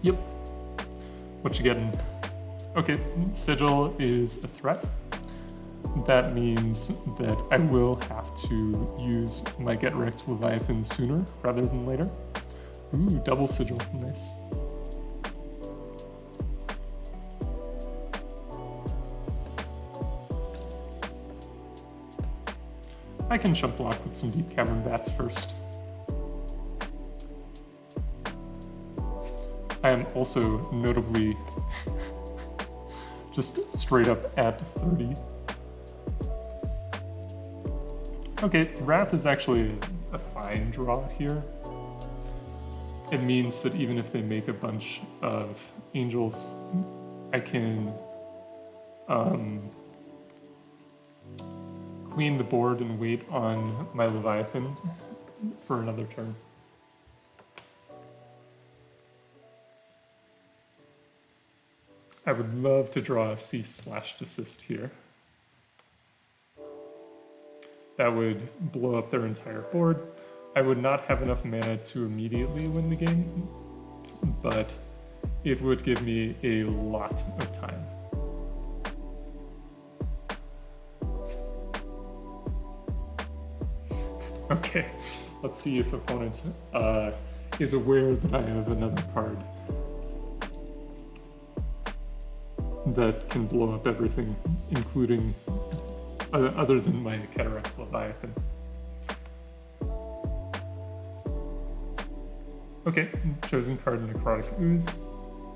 Yep. What you getting? Okay, Sigil is a threat. That means that I will have to use my Kederekt Leviathan sooner rather than later. Ooh, double Sigil, nice. I can chump block with some Deep-Cavern Bats first. I am also notably just straight up at 30. Okay, Wrath is actually a fine draw here. It means that even if they make a bunch of angels, I can clean the board and wait on my Leviathan for another turn. I would love to draw a Cease/Desist here. That would blow up their entire board. I would not have enough mana to immediately win the game, but it would give me a lot of time. Okay, let's see if opponent is aware that I have another card that can blow up everything, including other than my Kederekt Leviathan. Okay, chosen card Necrotic Ooze.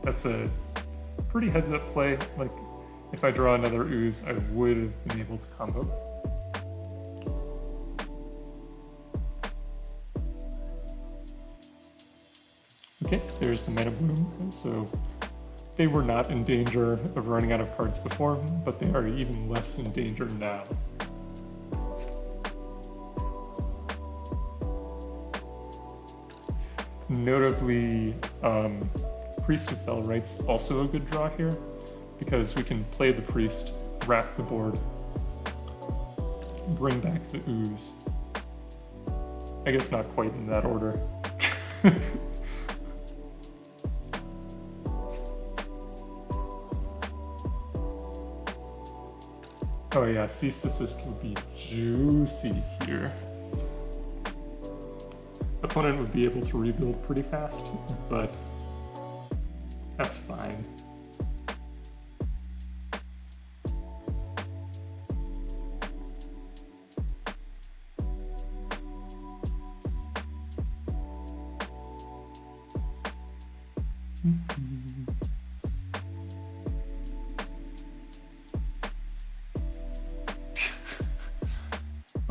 That's a pretty heads-up play. Like, if I draw another Ooze, I would have been able to combo. Okay, there's the Mana Bloom. So they were not in danger of running out of cards before, but they are even less in danger now. Notably, Priest of Felright's also a good draw here, because we can play the Priest, wrath the board, bring back the Ooze. I guess not quite in that order. Oh yeah, Cease/Desist would be juicy here. Opponent would be able to rebuild pretty fast, but that's fine.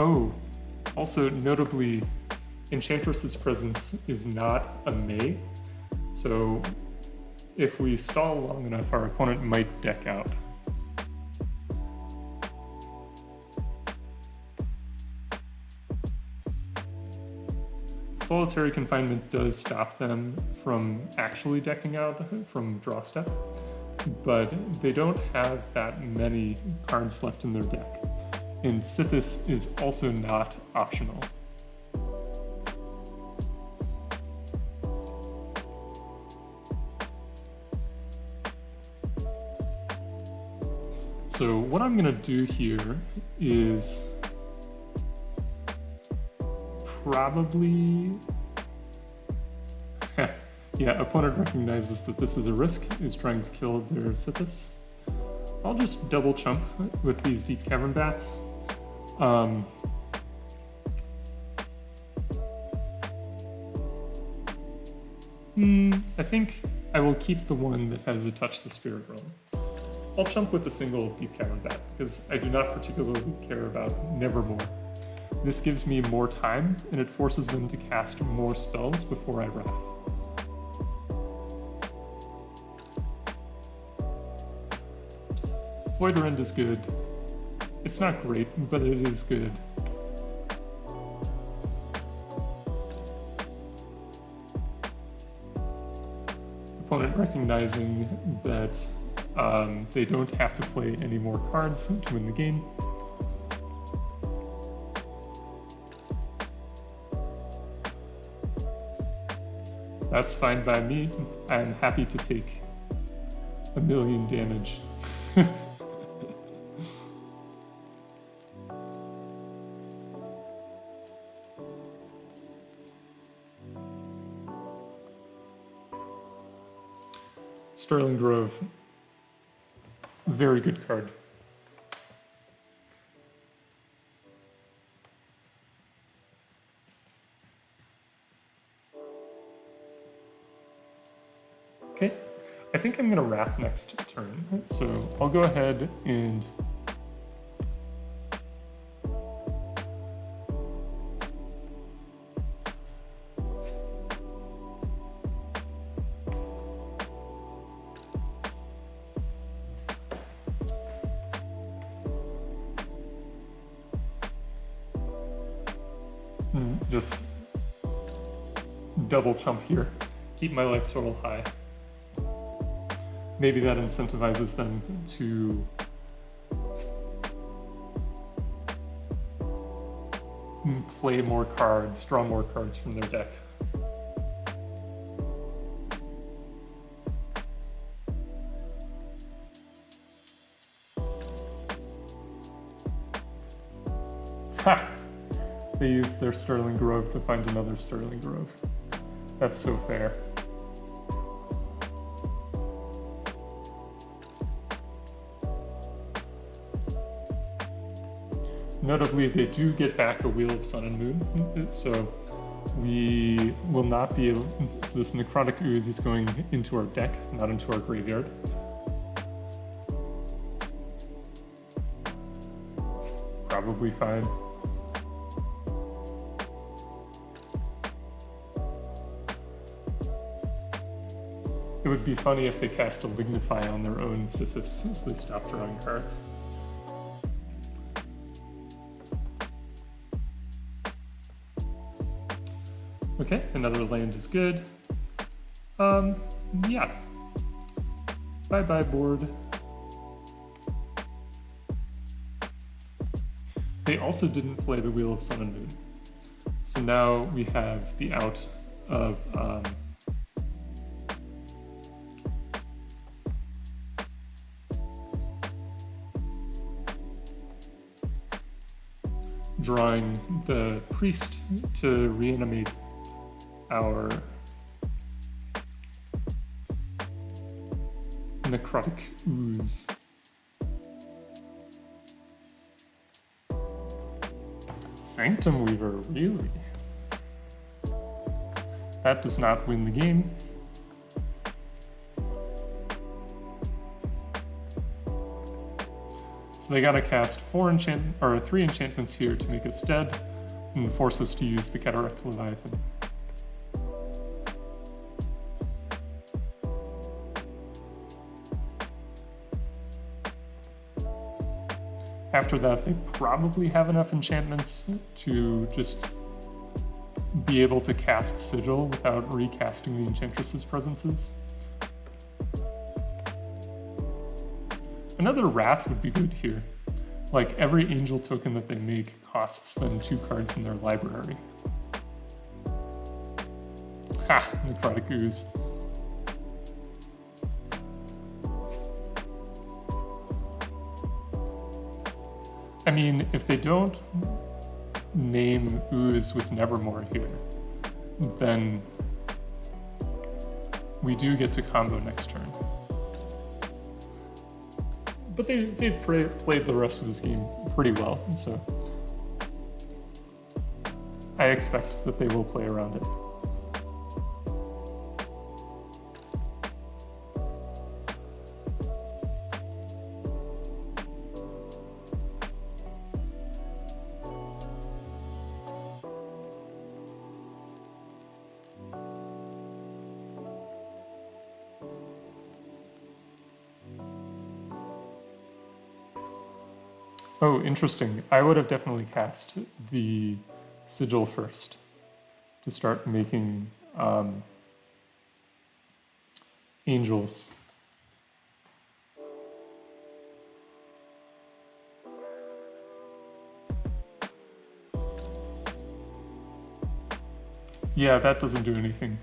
Oh, also notably, Enchantress's Presence is not a May, so if we stall long enough, our opponent might deck out. Solitary Confinement does stop them from actually decking out from draw step, but they don't have that many cards left in their deck. And Sithis is also not optional. So what I'm gonna do here is probably, yeah, opponent recognizes that this is a risk, is trying to kill their Sithis. I'll just double chump with these Deep-Cavern Bats. I think I will keep the one that has a Touch the Spirit Realm. I'll chump with a single Deep-Cavern Bat, because I do not particularly care about Nevermore. This gives me more time, and it forces them to cast more spells before I wrath. Void Rend is good. It's not great, but it is good. Opponent recognizing that they don't have to play any more cards to win the game. That's fine by me. I'm happy to take 1,000,000 damage. Sterling Grove, very good card. Okay, I think I'm gonna Wrath next turn, so I'll go ahead and just double chump here, keep my life total high. Maybe that incentivizes them to play more cards, draw more cards from their deck. Ha! They used their Sterling Grove to find another Sterling Grove. That's so fair. Notably, they do get back a Wheel of Sun and Moon, so we will not be able... So this Necrotic Ooze is going into our deck, not into our graveyard. Probably fine. It would be funny if they cast a Lignify on their own Sithis since they stopped drawing cards. Okay, another land is good. Yeah. Bye-bye board. They also didn't play the Wheel of Sun and Moon. So now we have the out of drawing the priest to reanimate our Necrotic Ooze. Sanctum Weaver, really? That does not win the game. So they gotta cast 3 enchantments here to make us dead and force us to use the Kederekt Leviathan. After that, they probably have enough enchantments to just be able to cast Sigil without recasting the Enchantress's presences. Another Wrath would be good here. Like, every Angel token that they make costs them 2 cards in their library. Ha! Necrotic Ooze. I mean, if they don't name Ooze with Nevermore here, then we do get to combo next turn. But they've played the rest of this game pretty well, and so I expect that they will play around it. Oh, interesting. I would have definitely cast the Sigil first to start making angels. Yeah, that doesn't do anything.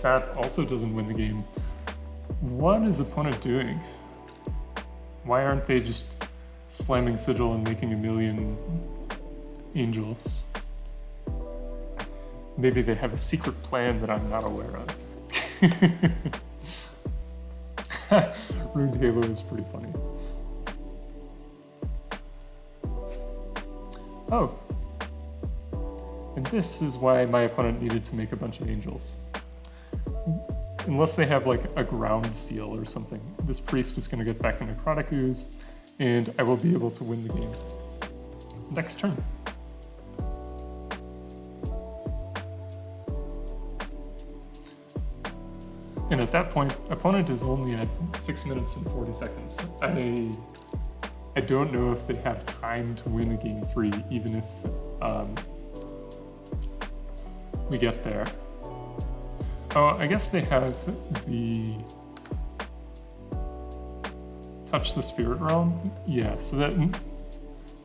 that also doesn't win the game. What is opponent doing? Why aren't they just slamming Sigil and making a million angels? Maybe they have a secret plan that I'm not aware of. Ruined Halo is pretty funny. Oh. And this is why my opponent needed to make a bunch of angels. Unless they have like a ground seal or something, this priest is going to get back a Necrotic Ooze, and I will be able to win the game. Next turn. And at that point, opponent is only at 6 minutes and 40 seconds. I don't know if they have time to win a game 3, even if we get there. Oh, I guess they have the Touch the Spirit Realm? Yeah, so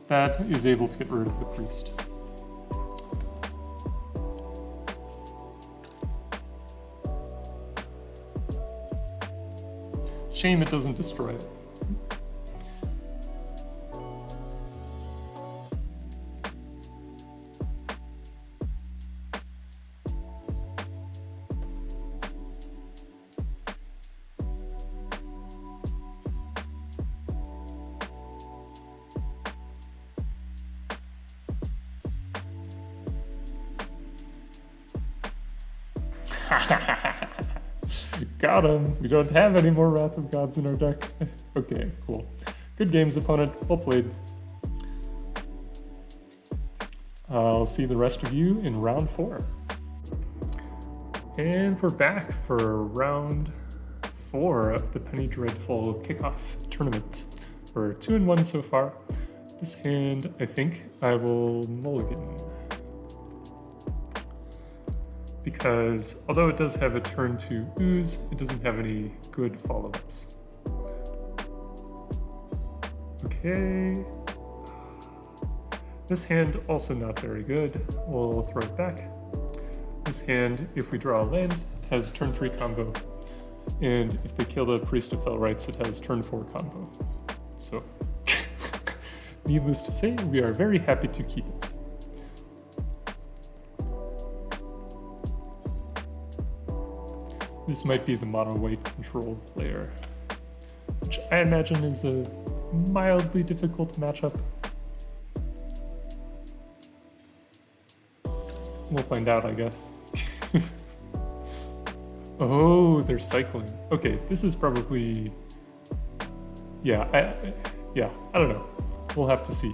that is able to get rid of the priest. Shame it doesn't destroy it. Got him. We don't have any more Wrath of Gods in our deck. Okay, cool. Good games, opponent. Well played. I'll see the rest of you in round 4. And we're back for round 4 of the Penny Dreadful Kickoff tournament. We're 2-1 so far. This hand, I think I will mulligan. Because although it does have a turn 2 ooze, it doesn't have any good follow-ups. Okay. This hand also not very good. We'll throw it back. This hand, if we draw a land, has turn 3 combo. And if they kill the Priest of Fell Rites, it has turn 4 combo. So, needless to say, we are very happy to keep it. This might be the mono-white controlled player, which I imagine is a mildly difficult matchup. We'll find out, I guess. Oh, they're cycling. Okay, this is probably... Yeah, I don't know. We'll have to see.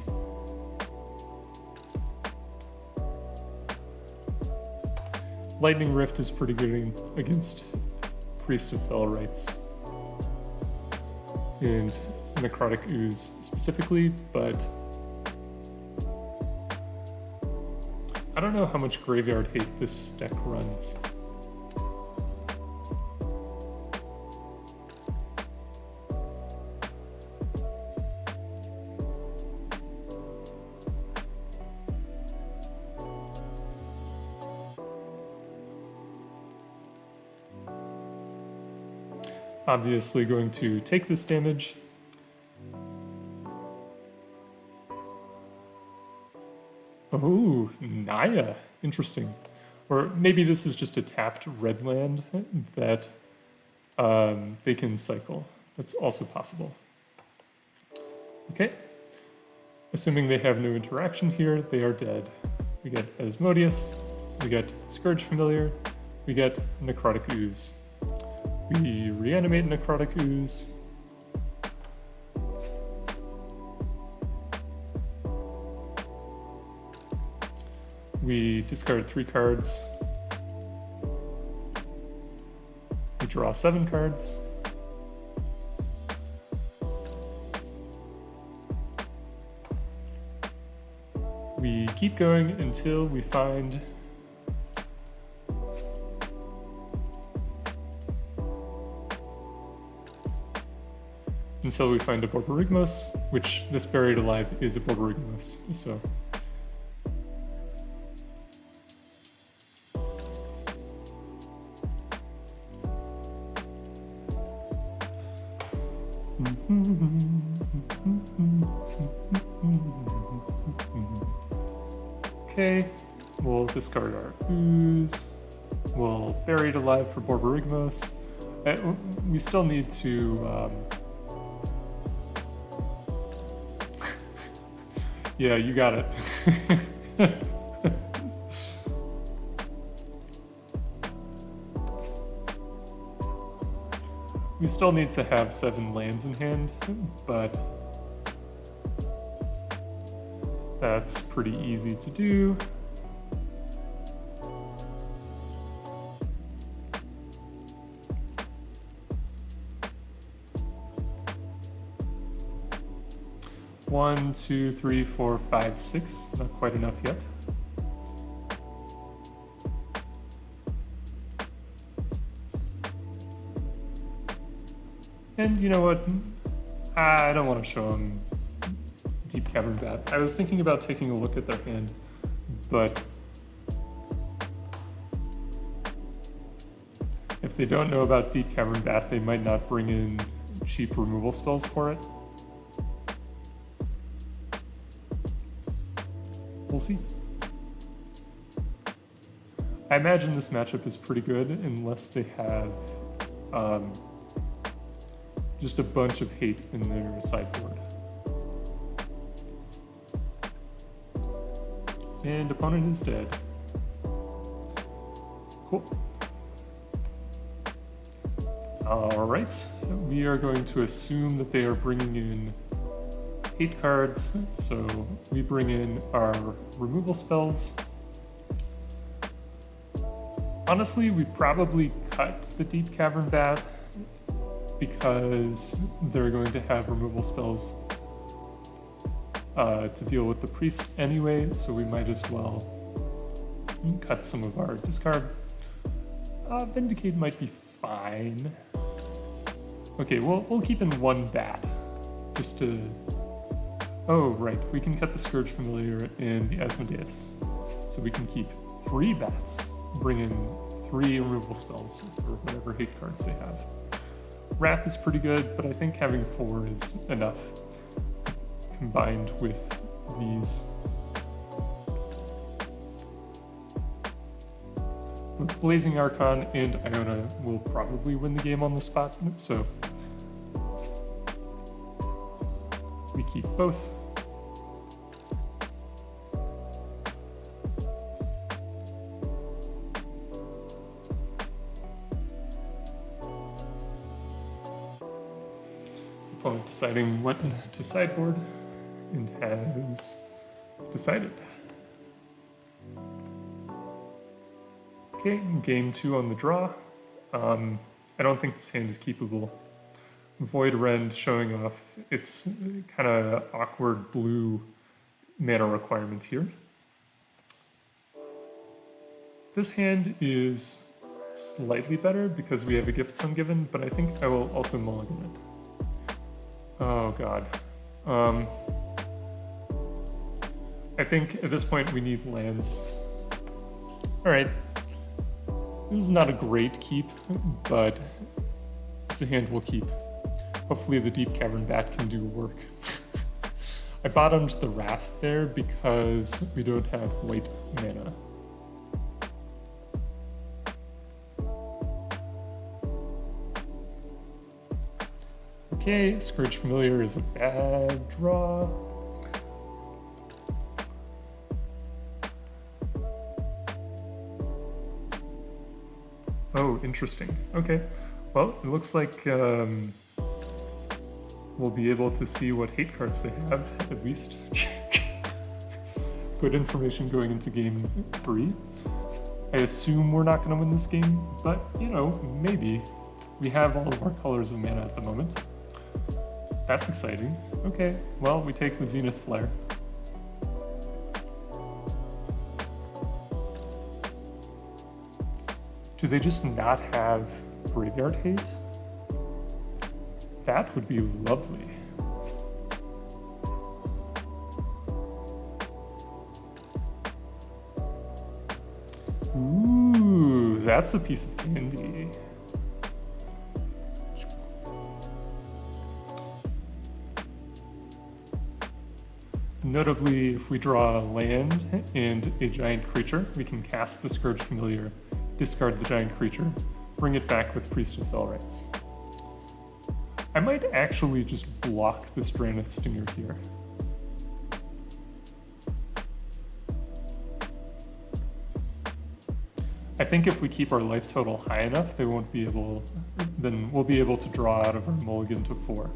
Lightning Rift is pretty good against Priest of Fell Rites and Necrotic Ooze specifically, but I don't know how much graveyard hate this deck runs. Obviously going to take this damage. Oh, Naya. Interesting. Or maybe this is just a tapped red land that they can cycle. That's also possible. Okay. Assuming they have no interaction here, they are dead. We get Asmodeus, we get Skirge Familiar, we get Necrotic Ooze. We reanimate Necrotic Ooze. We discard 3 cards. We draw 7 cards. We keep going until we find a Borborygmos, which this Buried Alive is a Borborygmos, so. Okay, we'll discard our Ooze. We'll bury it alive for Borborygmos. We still need to... yeah, you got it. We still need to have 7 lands in hand, but that's pretty easy to do. One, two, three, four, five, six. Not quite enough yet. And you know what? I don't want to show them Deep-Cavern Bat. I was thinking about taking a look at their hand, but if they don't know about Deep-Cavern Bat, they might not bring in cheap removal spells for it. We'll see. I imagine this matchup is pretty good unless they have just a bunch of hate in their sideboard. And opponent is dead. Cool. Alright, we are going to assume that they are bringing in hate cards, so we bring in our removal spells. Honestly, we probably cut the Deep-Cavern Bat because they're going to have removal spells to deal with the priest anyway, so we might as well cut some of our discard. Vindicate might be fine. Okay, we'll keep in 1 bat, just to... Oh, right, we can cut the Skirge Familiar and the Asmodeus. So we can keep 3 bats, bring in 3 removal spells for whatever hate cards they have. Wrath is pretty good, but I think having 4 is enough, combined with these. Both Blazing Archon and Iona will probably win the game on the spot, so we keep both. Opponent deciding what to sideboard, and has decided. Okay, game 2 on the draw. I don't think this hand is keepable. Void Rend showing off its kind of awkward blue mana requirement here. This hand is slightly better because we have a Gifts Ungiven, but I think I will also mulligan it. Oh god. I think at this point we need lands. Alright. This is not a great keep, but it's a hand we'll keep. Hopefully the Deep-Cavern Bat can do work. I bottomed the Wrath there because we don't have white mana. Okay, Skirge Familiar is a bad draw. Oh, interesting. Okay. Well, it looks like we'll be able to see what hate cards they have, at least. Good information going into game 3. I assume we're not going to win this game, but, you know, maybe. We have all of our colors of mana at the moment. That's exciting. Okay, well, we take the Zenith Flare. Do they just not have Graveyard Hate? That would be lovely. Ooh, that's a piece of candy. Notably, if we draw land and a giant creature, we can cast the Skirge Familiar, discard the giant creature, bring it back with Priest of Fell Rites. I might actually just block the Stranded Stinger here. I think if we keep our life total high enough, then we'll be able to draw out of our mulligan to 4.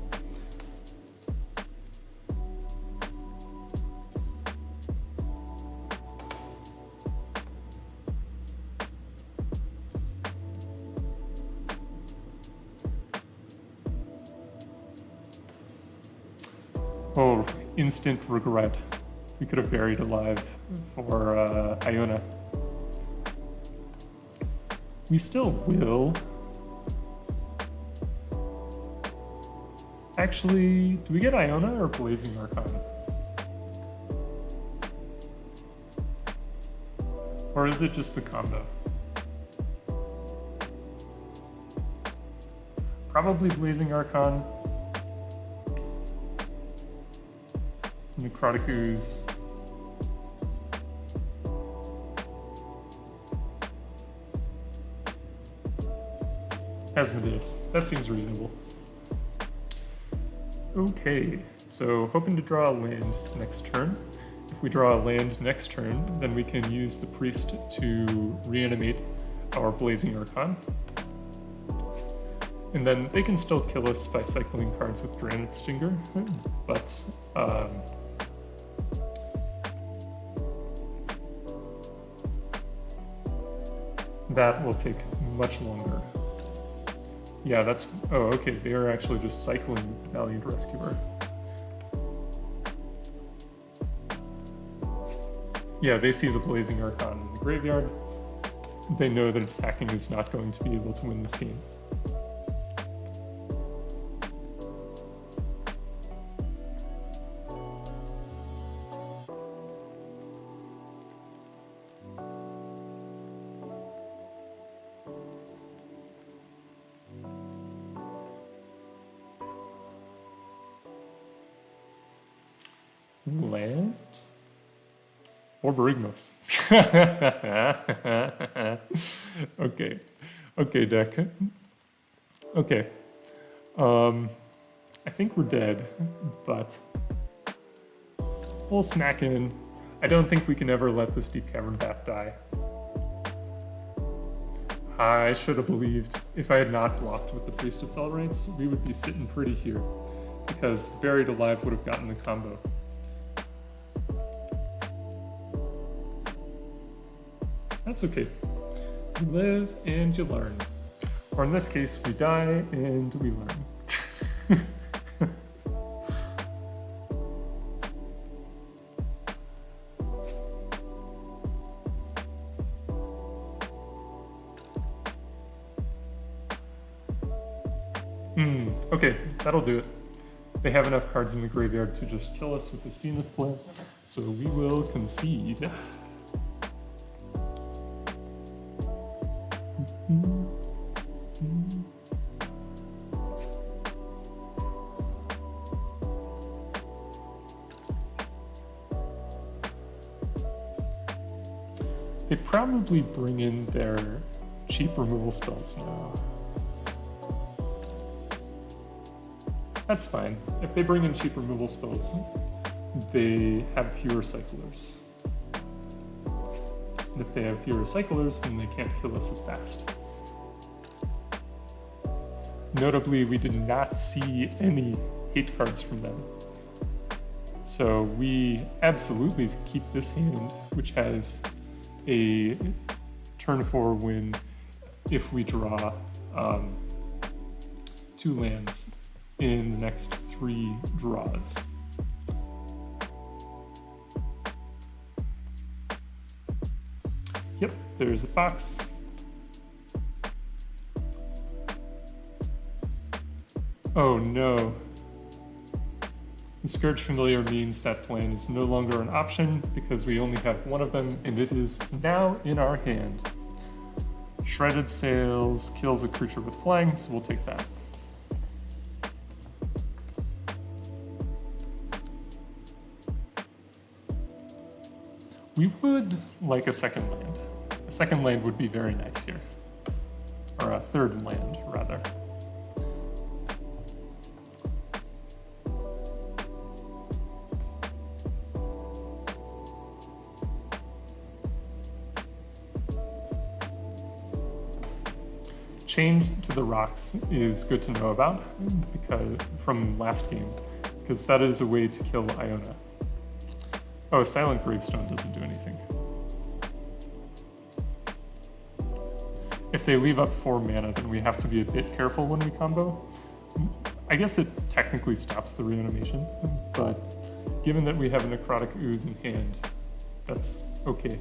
Oh, instant regret. We could have buried alive for Iona. We still will. Actually, do we get Iona or Blazing Archon? Or is it just the combo? Probably Blazing Archon. Necrotic Ooze. Asmodeus. That seems reasonable. Okay, so hoping to draw a land next turn. If we draw a land next turn, then we can use the Priest to reanimate our Blazing Archon. And then they can still kill us by cycling cards with Granite Stinger, but that will take much longer. Yeah, that's... Oh, okay, they are actually just cycling Valiant Rescuer. Yeah, they see the Blazing Archon in the graveyard. They know that attacking is not going to be able to win this game. Land? Borborygmos. Okay. Okay, deck. Okay. I think we're dead, but we'll smack in. I don't think we can ever let this Deep-Cavern Bat die. I should have believed if I had not blocked with the Priest of Fell Rites, we would be sitting pretty here, because Buried Alive would have gotten the combo. That's okay. You live and you learn. Or in this case, we die and we learn. Okay, that'll do it. They have enough cards in the graveyard to just kill us with the Zenith Flare, so we will concede. They probably bring in their cheap removal spells now. That's fine. If they bring in cheap removal spells, they have fewer cyclers. And if they have fewer cyclers, then they can't kill us as fast. Notably, we did not see any hate cards from them. So we absolutely keep this hand, which has a turn 4 win if we draw 2 lands in the next 3 draws. Yep, there's a fox. Oh no. The Skirge Familiar means that plan is no longer an option because we only have one of them and it is now in our hand. Shredded Sails kills a creature with flying, so we'll take that. We would like a second land. A second land would be very nice here. Or a third land, rather. Change to the rocks is good to know about because from last game, because that is a way to kill Iona. Oh, Silent Gravestone doesn't do anything. If they leave up 4 mana, then we have to be a bit careful when we combo. I guess it technically stops the reanimation, but given that we have a Necrotic Ooze in hand, that's okay.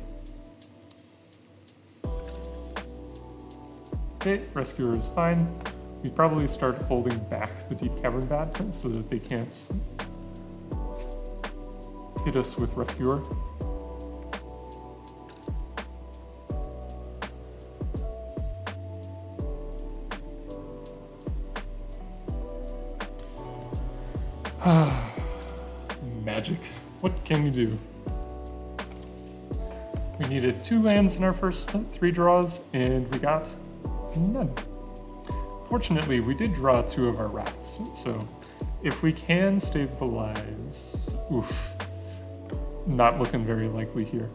Okay, Rescuer is fine. We probably start holding back the Deep-Cavern Bat so that they can't hit us with Rescuer. Magic. What can you do? We needed 2 lands in our first 3 draws, and we got none. Fortunately, we did draw 2 of our rats, so if we can stabilize... Oof. Not looking very likely here.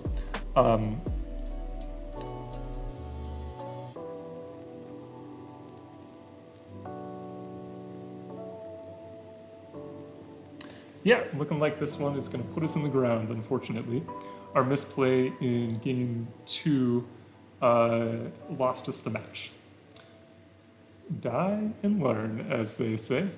Yeah, looking like this one is going to put us in the ground, unfortunately. Our misplay in game 2 lost us the match. Die and learn, as they say.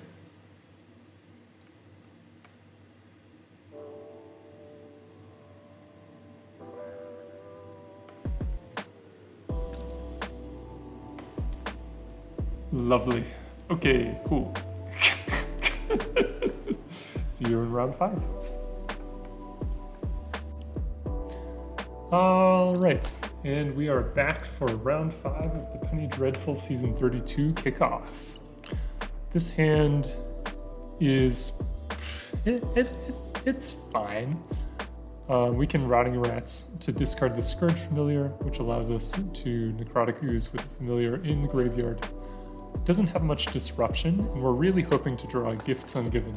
Lovely. Okay, cool. See you in round 5. All right, and we are back for round 5 of the Penny Dreadful Season 32 Kickoff. This hand is... it's fine. We can Rotting Rats to discard the Skirge Familiar, which allows us to Necrotic Ooze with a Familiar in the graveyard. It doesn't have much disruption, and we're really hoping to draw Gifts Ungiven.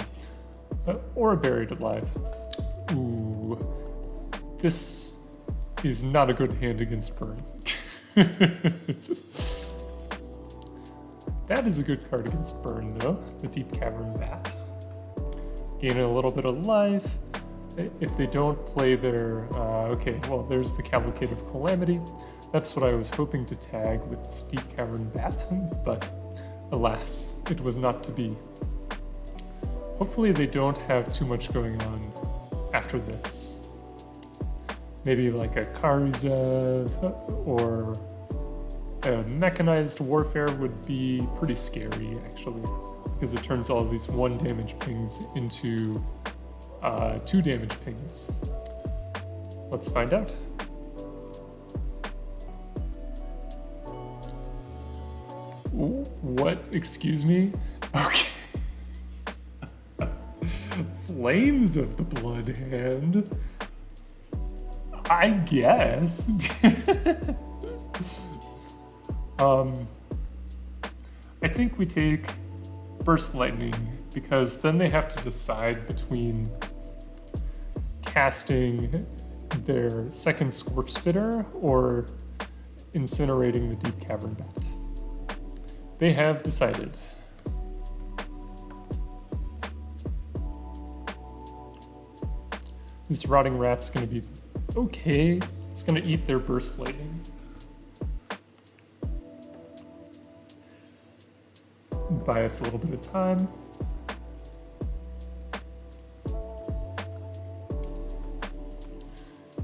Or a Buried Alive. Ooh. This is not a good hand against Burn. That is a good card against Burn, though. The Deep-Cavern Bat. Gain a little bit of life. If they don't play their... okay, well, there's the Cavalcade of Calamity. That's what I was hoping to tag with this Deep-Cavern Bat, but alas, it was not to be. Hopefully they don't have too much going on after this. Maybe like a Karizev or a Mechanized Warfare would be pretty scary, actually, because it turns all of these 1 damage pings into 2 damage pings. Let's find out. Ooh, what? Excuse me? Okay. Flames of the Blood Hand. I guess. I think we take Burst Lightning, because then they have to decide between casting their second Scorch Spitter or incinerating the Deep-Cavern Bat. They have decided. This Rotting Rat's gonna be okay. It's gonna eat their Burst Lightning. Buy us a little bit of time.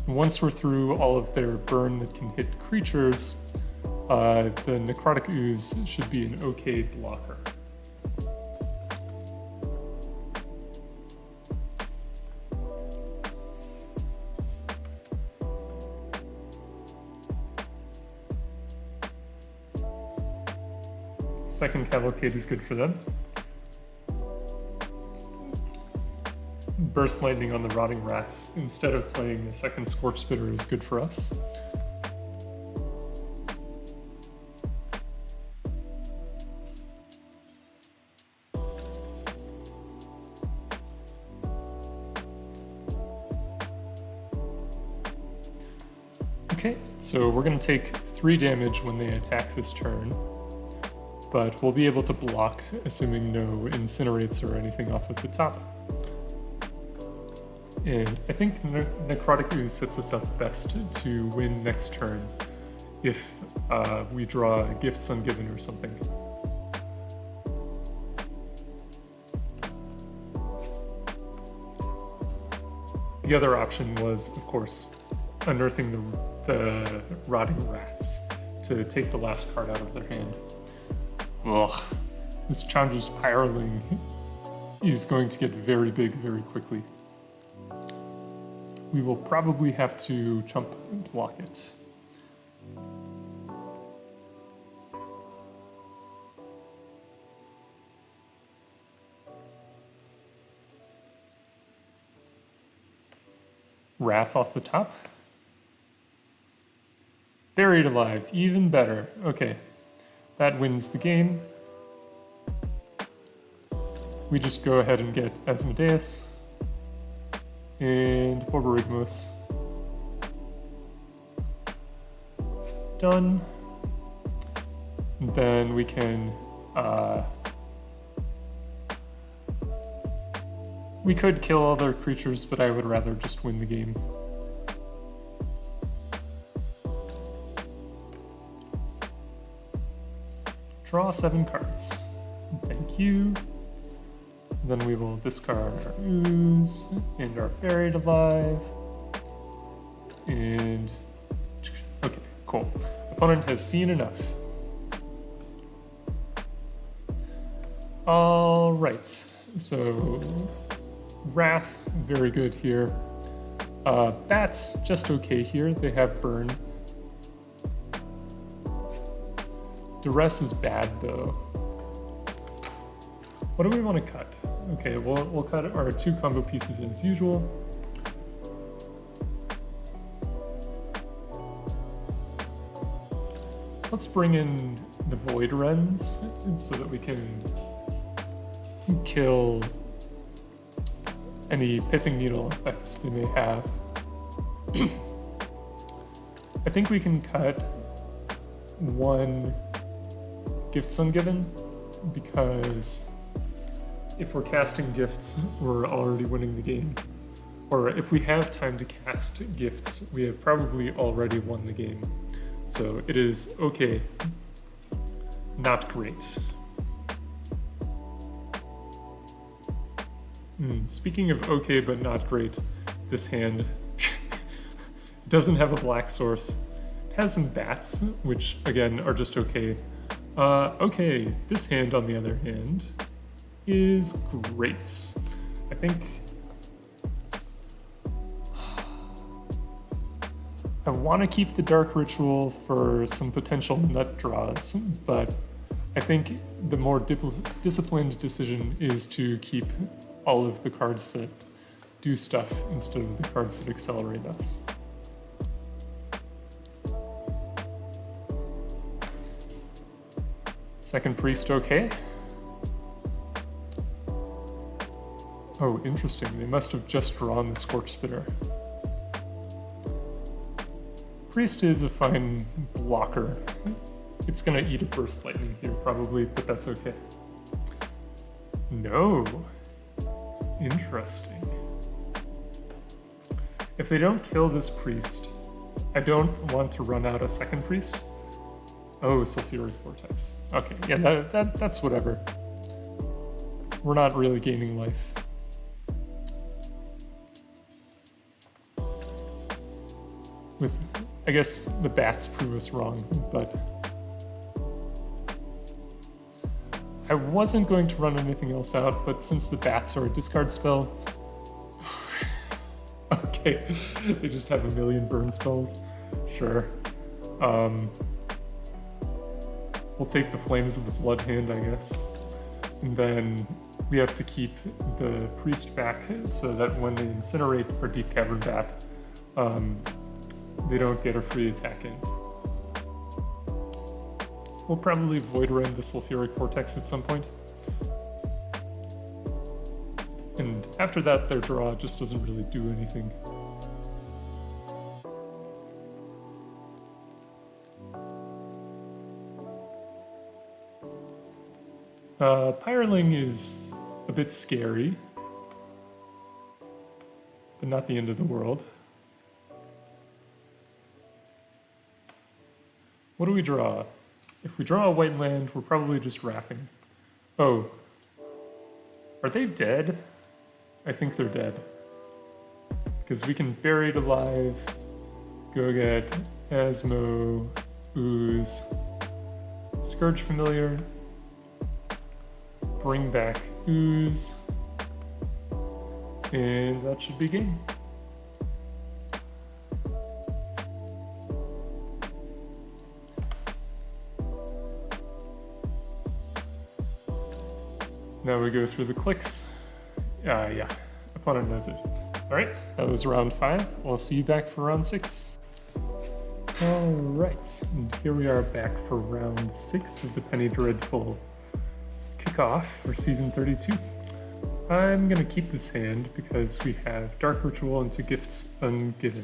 And once we're through all of their burn that can hit creatures, the Necrotic Ooze should be an okay blocker. Second Cavalcade is good for them. Burst Lightning on the Rotting Rats instead of playing a second Scorch Spitter is good for us. Okay, so we're going to take 3 damage when they attack this turn, but we'll be able to block, assuming no Incinerates or anything off at the top. And I think Necrotic Ooze sets us up best to win next turn if we draw Gifts Ungiven or something. The other option was, of course, unearthing the Rotting Rats to take the last card out of their hand. Ugh, this Chandra's Pyroling is going to get very big very quickly. We will probably have to chump and block it. Wrath off the top. Buried Alive, even better. Okay, that wins the game. We just go ahead and get Asmodeus and Borborygmos. Done. And then we can we could kill other creatures, but I would rather just win the game. Draw 7 cards. Thank you. Then we will discard our Ooze and our Buried Alive. And okay, cool. Opponent has seen enough. All right, so Wrath, very good here. Bats, just okay here. They have burn. Duress is bad though. What do we want to cut? Okay, we'll cut our 2 combo pieces as usual. Let's bring in the Void Rends so that we can kill any Pithing Needle effects they may have. I think we can cut 1 Gifts Ungiven, because if we're casting gifts, we're already winning the game. Or if we have time to cast gifts, we have probably already won the game. So it is okay, not great. Speaking of okay but not great, this hand doesn't have a black source. It has some bats, which again are just okay. Okay, this hand on the other hand is great. I think I want to keep the Dark Ritual for some potential nut draws, but I think the more disciplined decision is to keep all of the cards that do stuff instead of the cards that accelerate us. Second Priest, okay. Oh, interesting. They must have just drawn the Scorch Spitter. Priest is a fine blocker. It's gonna eat a Burst Lightning here probably, but that's okay. No. Interesting. If they don't kill this Priest, I don't want to run out a second Priest. Oh, Sulfuric Vortex. Okay, yeah, that's whatever. We're not really gaining life. With, I guess the bats prove us wrong, but I wasn't going to run anything else out, but since the bats are a discard spell, okay, they just have a million burn spells. Sure. We'll take the Flames of the Blood Hand, I guess. And then we have to keep the priest back so that when they incinerate our Deep-Cavern Bat, they don't get a free attack in. We'll probably Void Rend the Sulfuric Vortex at some point. And after that, their draw just doesn't really do anything. Pyreling is a bit scary, but not the end of the world. What do we draw? If we draw a white land, we're probably just wrathing. Oh. Are they dead? I think they're dead. Because we can Buried Alive, go get Asmo, Ooze, Skirge Familiar, bring back Ooze, and that should be game. Now we go through the clicks. Yeah, opponent knows it. Alright, that was round 5. I'll see you back for round 6. Alright, and here we are back for round 6 of the Penny Dreadful Kickoff for season 32. I'm gonna keep this hand because we have Dark Ritual into Gifts Ungiven.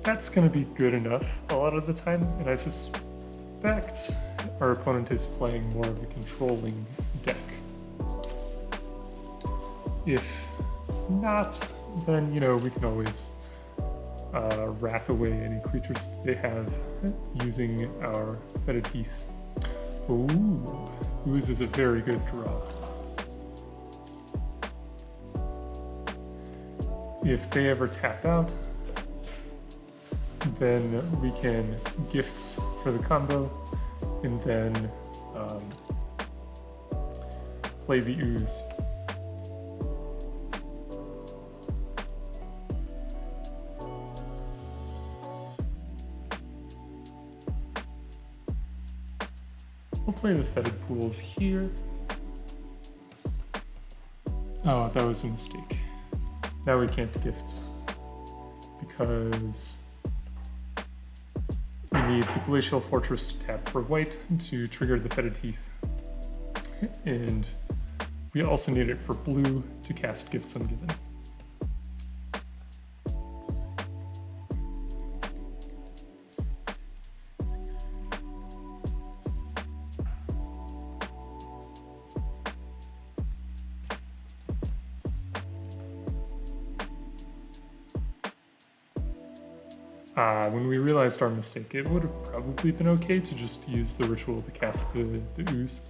That's gonna be good enough a lot of the time, and I suspect our opponent is playing more of a controlling deck. If not, then, you know, we can always wrath away any creatures they have using our Fetid Heath. Ooh, Ooze is a very good draw. If they ever tap out, then we can Gifts for the combo, and then play the Ooze. We'll play the Fetid Pools here. Oh, that was a mistake. Now we can't Gifts because we need the Glacial Fortress to tap for white to trigger the Fetid Heath. And we also need it for blue to cast Gifts Ungiven. When we realized our mistake, it would have probably been okay to just use the ritual to cast the Ooze.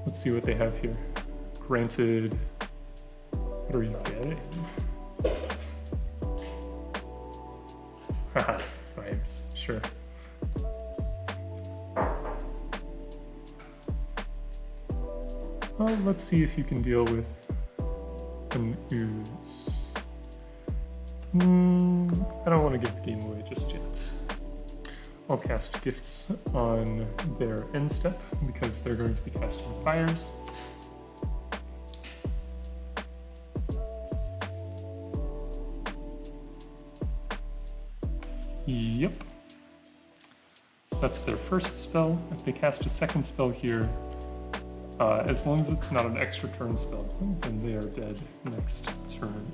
Let's see what they have here. Granted, what are you getting? Haha, fires, sure. Well, let's see if you can deal with an Ooze. I don't want to give the game away just yet. I'll cast Gifts on their end step because they're going to be casting fires. Yep. So that's their first spell. If they cast a second spell here, as long as it's not an extra turn spell, then they are dead next turn.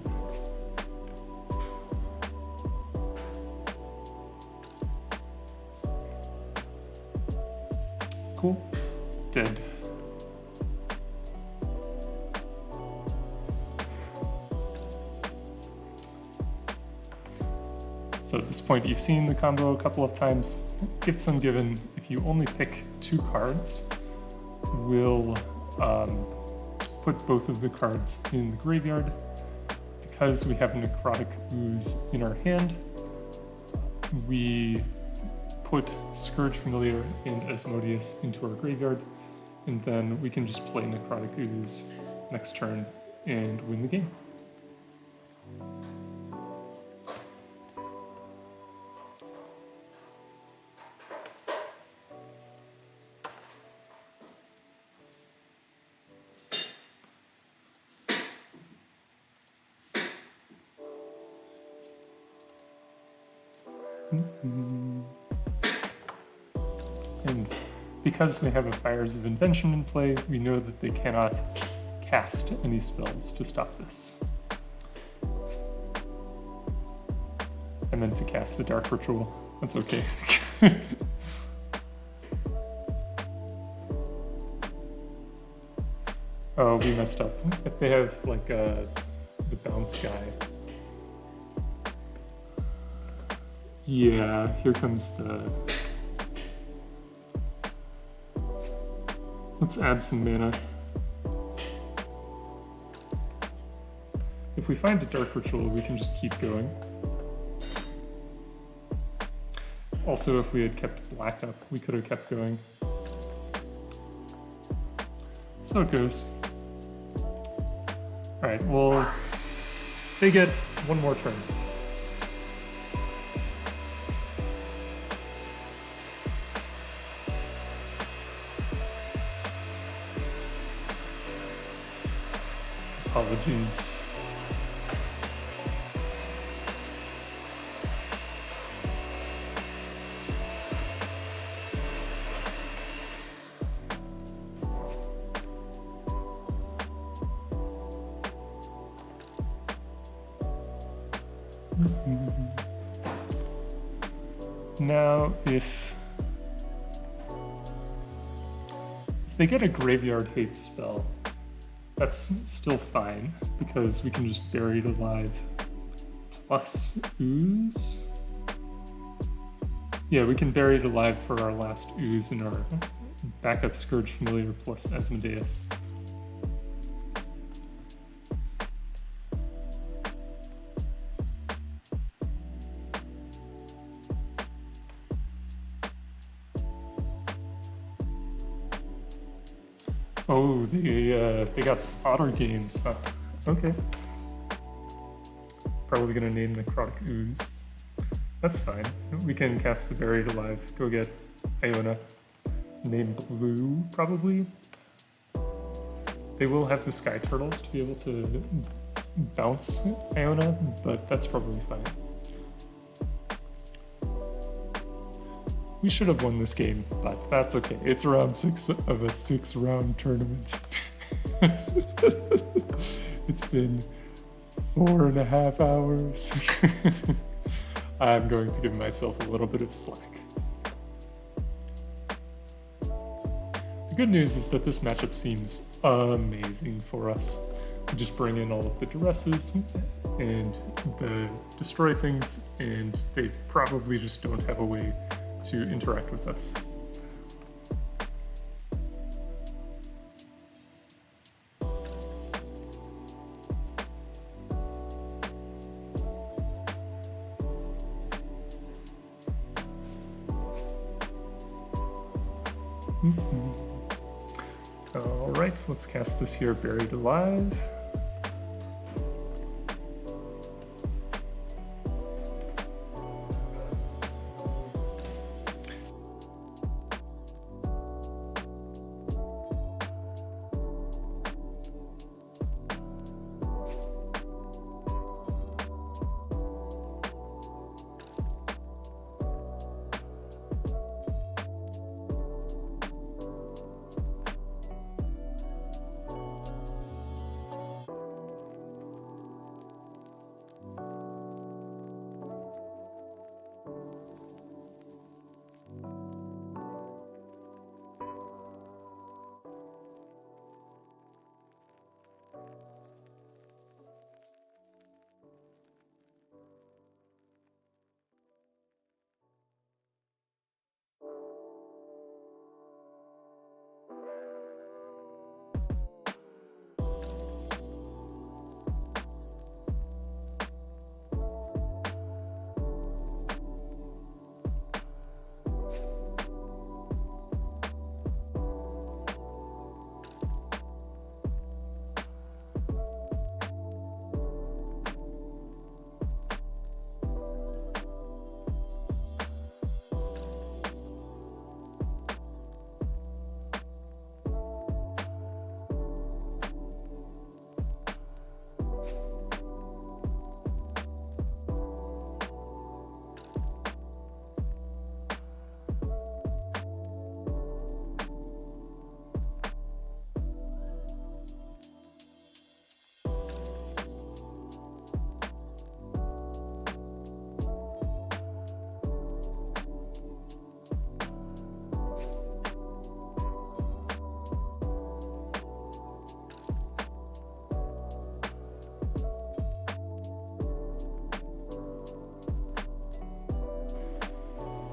Cool. Dead. So at this point, you've seen the combo a couple of times. Gifts Ungiven, if you only pick 2 cards, will put both of the cards in the graveyard. Because we have Necrotic Ooze in our hand, we put Skirge Familiar and Asmodeus into our graveyard, and then we can just play Necrotic Ooze next turn and win the game. And because they have a Fires of Invention in play, we know that they cannot cast any spells to stop this. I meant to cast the Dark Ritual. That's okay. Oh, we messed up. If they have, like, the bounce guy. Yeah, here comes the... Let's add some mana. If we find a Dark Ritual, we can just keep going. Also, if we had kept black up, we could have kept going. So it goes. Alright, well, they get one more turn. Apologies. Now, if they get a Graveyard Hate spell, that's still fine, because we can just Buried Alive plus Ooze. Yeah, we can Buried Alive for our last Ooze and our backup Skirge Familiar plus Asmodeus. Oh, they got Slaughter games, huh? Okay. Probably gonna name Necrotic Ooze. That's fine. We can cast the Buried Alive. Go get Iona. Name Blue, probably. They will have the Sky Turtles to be able to bounce Iona, but that's probably fine. We should have won this game, but that's okay. It's round 6 of a 6-round tournament. It's been 4.5 hours. I'm going to give myself a little bit of slack. The good news is that this matchup seems amazing for us. We just bring in all of the Duresses and the destroy things, and they probably just don't have a way to interact with us. All right, let's cast this here, Buried Alive.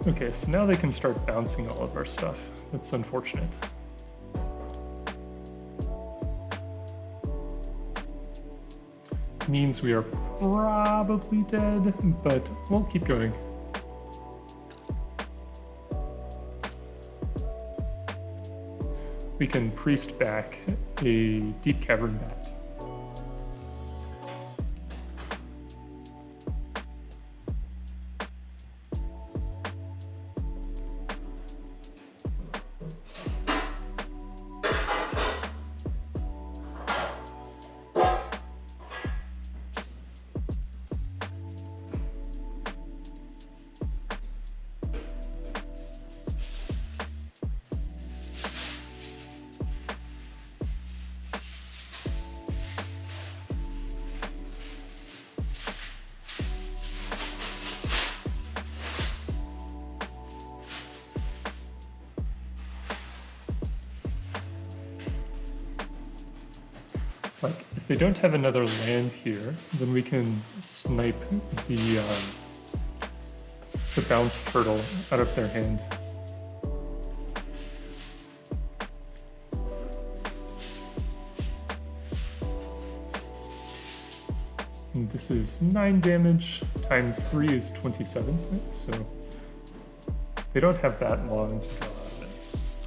Okay, so now they can start bouncing all of our stuff. That's unfortunate. Means we are probably dead, but we'll keep going. We can priest back a Deep-Cavern Bat. Like, if they don't have another land here, then we can snipe the bounce turtle out of their hand. And this is 9 damage, times 3 is 27, so they don't have that long to draw on it.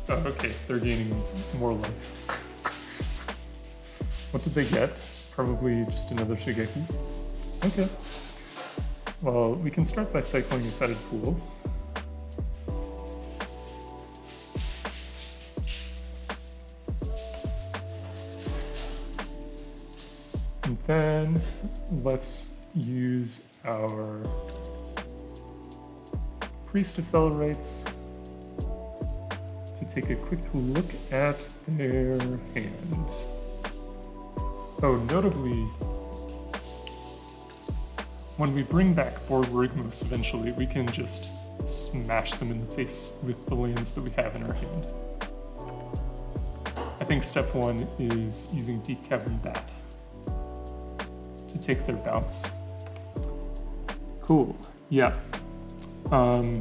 Oh, okay, they're gaining more life. What did they get? Probably just another Shigeki. Okay. Well, we can start by cycling the Fetid Pools. And then let's use our Priest of Fell Rites to take a quick look at their hands. Oh, notably, when we bring back Borborygmos eventually, we can just smash them in the face with the lands that we have in our hand. I think step 1 is using Deep-Cavern Bat to take their bounce. Cool, yeah. So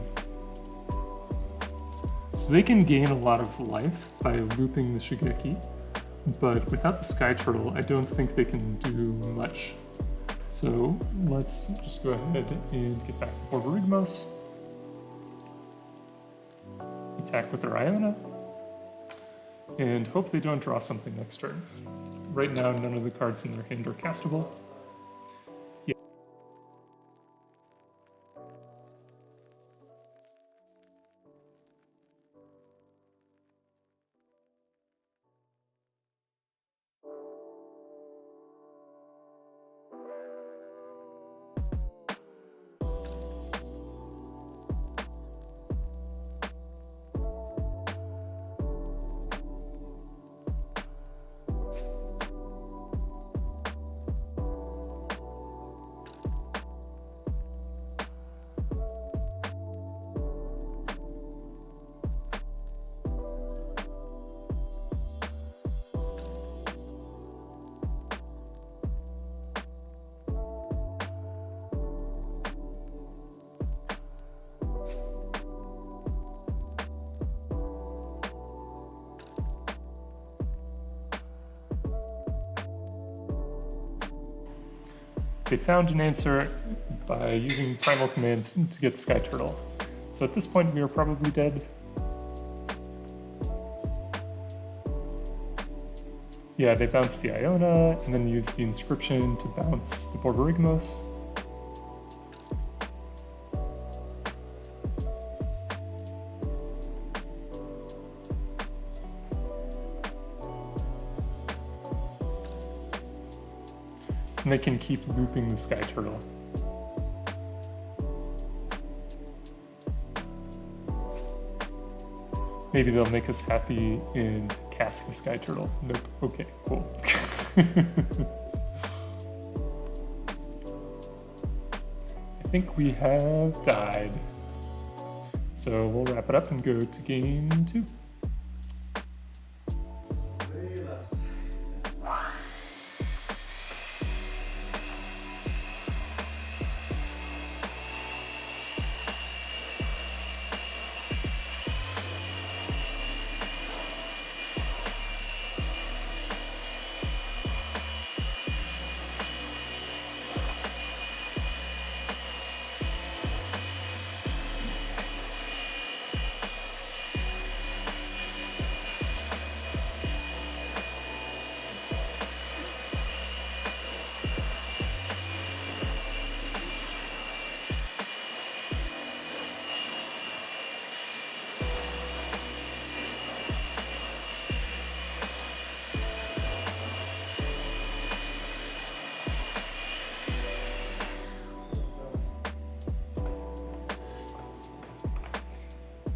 they can gain a lot of life by looping the Shigeki, but without the Sky Turtle, I don't think they can do much. So let's just go ahead and get back to Borborygmos. Attack with their Iona, and hope they don't draw something next turn. Right now, none of the cards in their hand are castable. Yeah. They found an answer by using Primal Command to get Sky Turtle. So at this point, we are probably dead. Yeah, they bounced the Iona, and then used the Inscription to bounce the Borborygmos. And they can keep looping the Sky Turtle. Maybe they'll make us happy and cast the Sky Turtle. Nope. Okay, cool. I think we have died. So we'll wrap it up and go to game 2.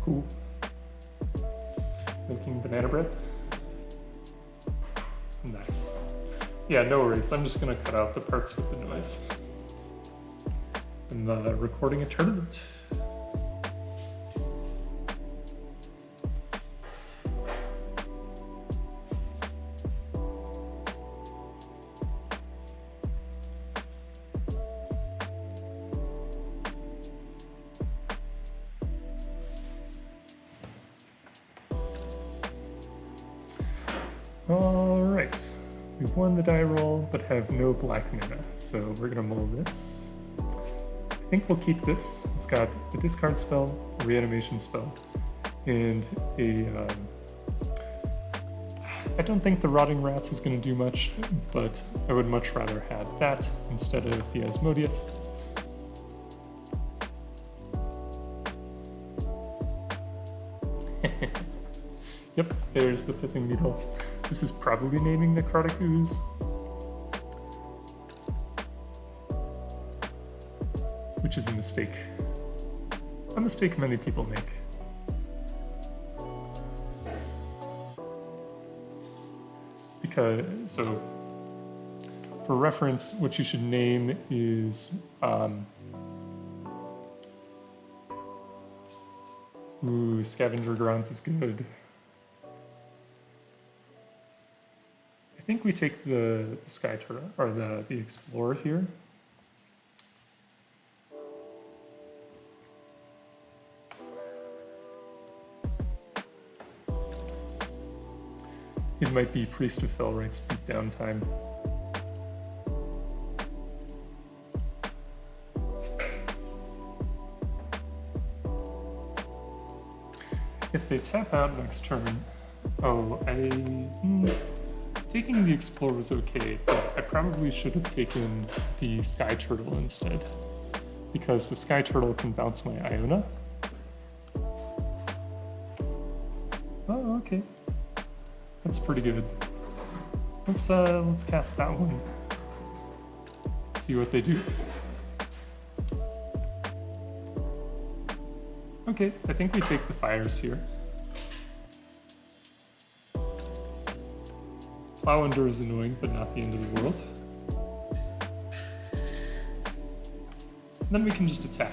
cool. Making banana bread. Nice. Yeah, no worries. I'm just gonna cut out the parts with the noise. I'm recording a tournament. Alright, we've won the die roll, but have no black mana, so we're gonna mull this. I think we'll keep this. It's got a discard spell, a reanimation spell, and a... I don't think the Rotting Rats is gonna do much, but I would much rather have that instead of the Asmodeus. Yep, there's the Pithing Needle. This is probably naming Necrotic Ooze. Which is a mistake. A mistake many people make. Because, so, for reference, what you should name is, Scavenger Grounds is good. I think we take the Sky Turtle, or the Explorer here. It might be Priest of Felright's beat down time. If they tap out next turn, taking the Explorer was okay, but I probably should have taken the Sky Turtle instead, because the Sky Turtle can bounce my Iona. Oh, okay. That's pretty good. Let's cast that one. See what they do. Okay, I think we take the fires here. Plow Under is annoying, but not the end of the world. And then we can just attack.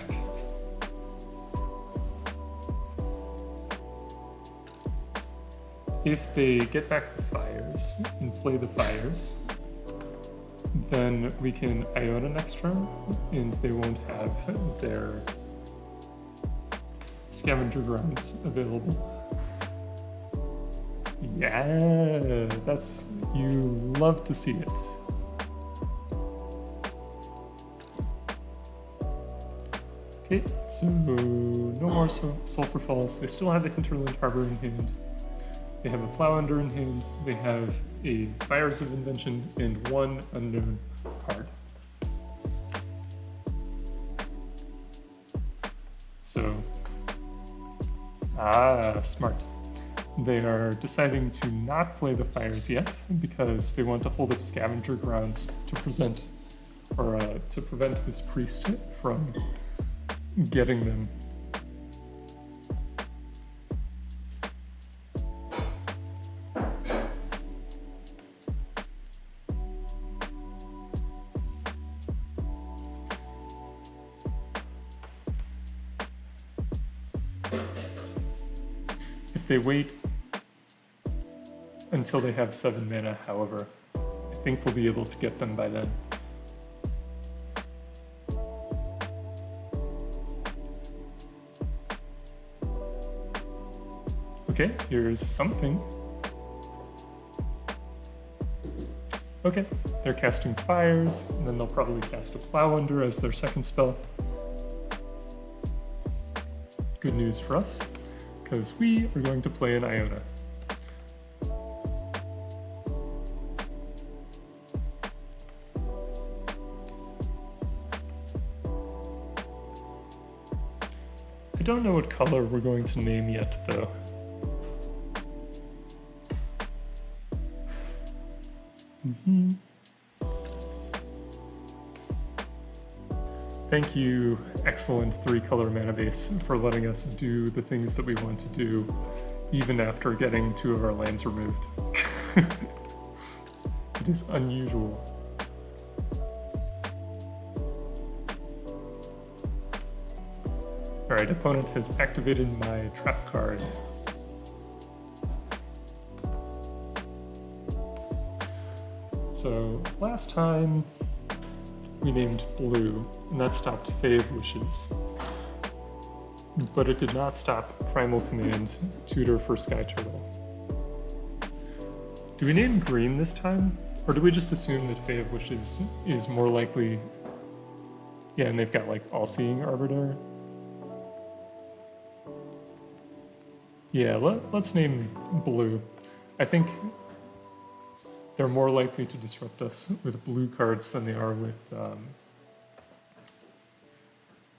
If they get back the fires and play the fires, then we can Iona next turn, and they won't have their Scavenger Grounds available. Yeah, that's, you love to see it. Okay, so no more Sulphur Falls. They still have the Hinterland Harbor in hand. They have a Plow Under in hand. They have a Fires of Invention and one unknown card. So, smart. They are deciding to not play the fires yet because they want to hold up Scavenger Grounds to present, or to prevent this priest from getting them. If they wait until they have 7 mana, however, I think we'll be able to get them by then. Okay, here's something. Okay, they're casting fires, and then they'll probably cast a Plow Under as their second spell. Good news for us, because we are going to play an Iona. I don't know what color we're going to name yet, though. Thank you, excellent 3-color mana base, for letting us do the things that we want to do, even after getting 2 of our lands removed. It is unusual. Alright, opponent has activated my trap card. So, last time we named blue, and that stopped Fave Wishes. But it did not stop Primal Command, Tutor for Sky Turtle. Do we name green this time? Or do we just assume that Fave Wishes is more likely... Yeah, and they've got like All-Seeing Arbiter. Yeah, let's name blue. I think they're more likely to disrupt us with blue cards than they are with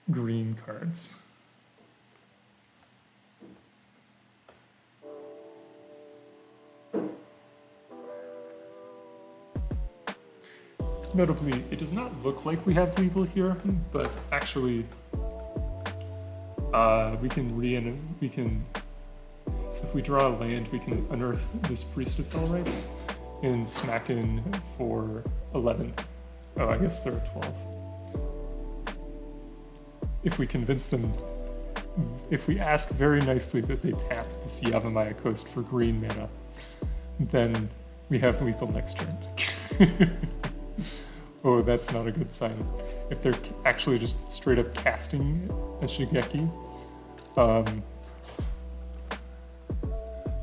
green cards. Notably, it does not look like we have lethal here, but actually we can if we draw a land, we can unearth this Priest of Fell Rites and smack in for 11. Oh, I guess there are 12. If we convince them, if we ask very nicely that they tap this Yavimaya Coast for green mana, then we have lethal next turn. Oh, that's not a good sign. If they're actually just straight up casting a Shigeki,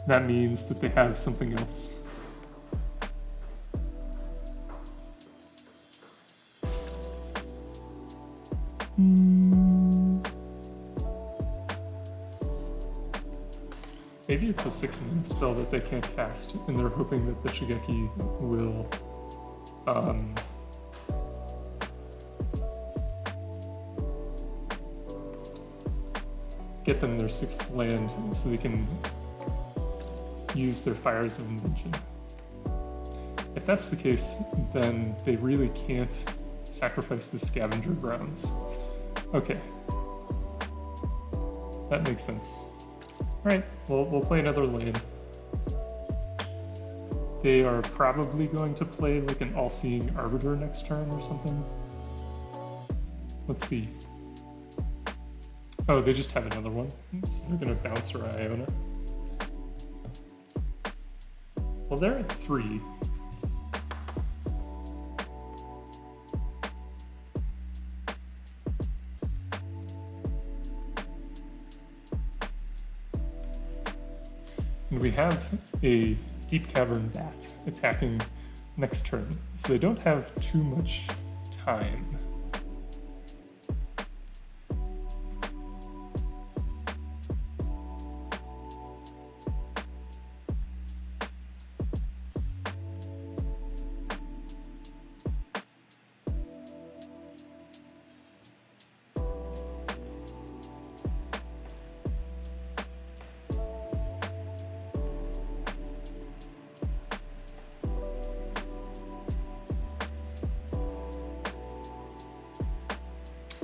that means that they have something else. Maybe it's a 6-mana spell that they can't cast, and they're hoping that the Shigeki will get them their 6th land so they can use their Fires of Invention. If that's the case, then they really can't sacrifice the Scavenger Grounds. Okay. That makes sense. Alright, well, we'll play another land. They are probably going to play like an All-Seeing Arbiter next turn or something. Let's see. Oh, they just have another one. They're gonna bounce or Iona. Well, they're at 3. And we have a Deep-Cavern Bat attacking next turn, so they don't have too much time.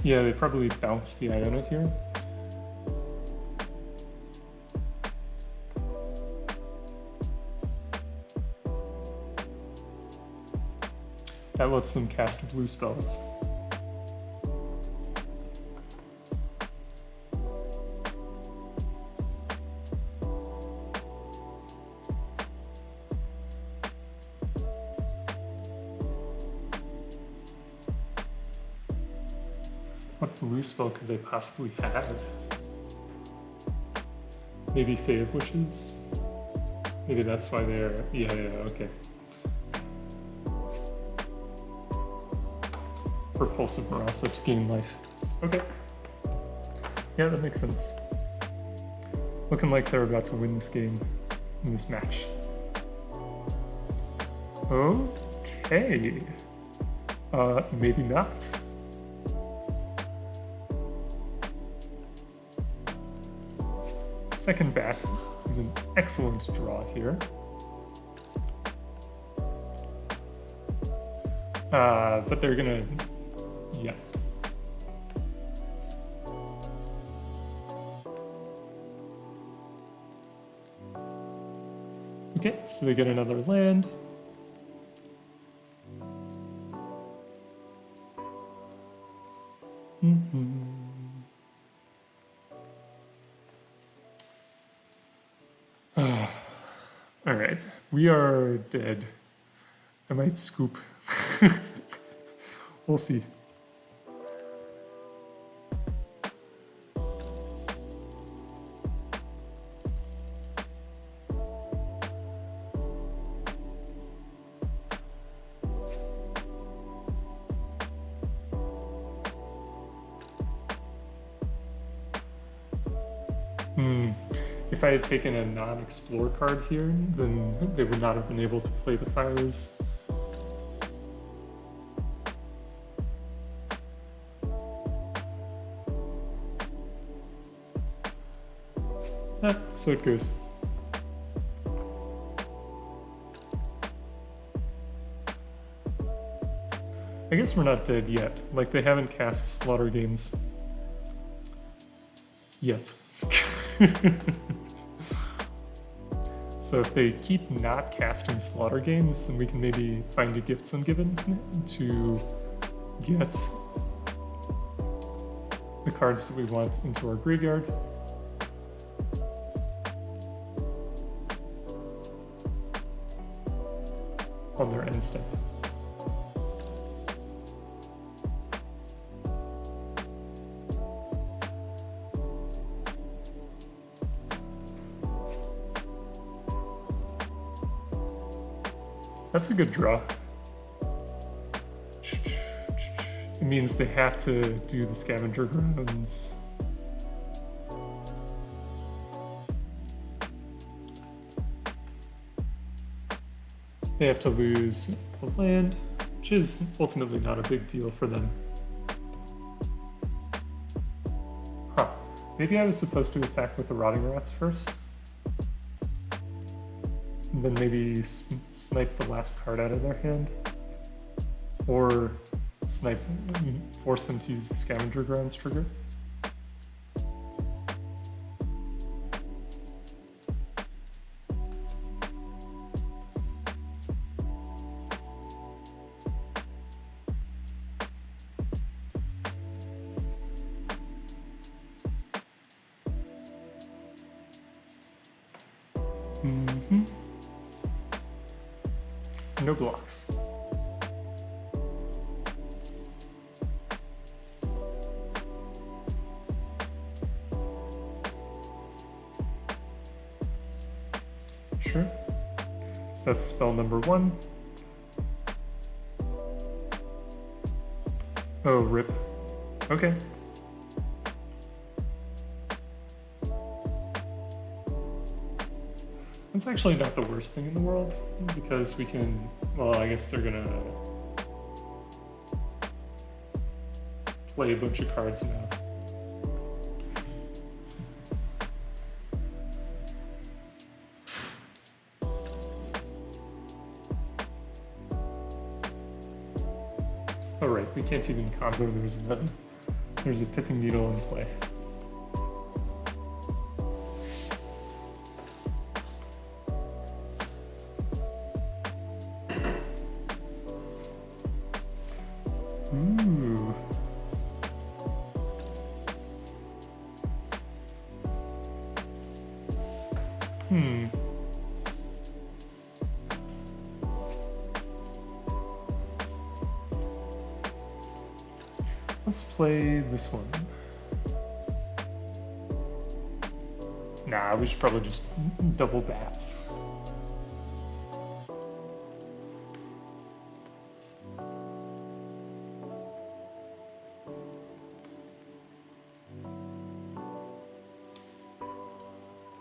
Yeah, they probably bounce the Iona here. That lets them cast blue spells. What blue spell could they possibly have? Maybe Fave Wishes? Maybe that's why they're... Yeah, okay. Propulsive Marasa to gain life. Okay. Yeah, that makes sense. Looking like they're about to win this game, in this match. Okay. Maybe not. Second bat is an excellent draw here. But they're gonna... Yeah. Okay, so they get another land. Alright, we are dead. I might scoop. We'll see. If I had taken a non-explore card here, then they would not have been able to play the fires. So it goes. I guess we're not dead yet. Like, they haven't cast Slaughter Games yet. So if they keep not casting Slaughter Games, then we can maybe find a Gifts Ungiven to get the cards that we want into our graveyard. On their end step. That's a good draw. It means they have to do the scavenger grounds. They have to lose a land, which is ultimately not a big deal for them. Huh. Maybe I was supposed to attack with the Rotting Rats first? And then maybe snipe the last card out of their hand? Or force them to use the Scavenger Grounds trigger? No blocks. Sure. So that's spell number 1. Oh, rip. Okay. It's actually not the worst thing in the world, because we can, well, I guess they're gonna play a bunch of cards now. Oh right, we can't even combo, there's a Pithing Needle in play. Let's play this one. Nah, we should probably just double bats.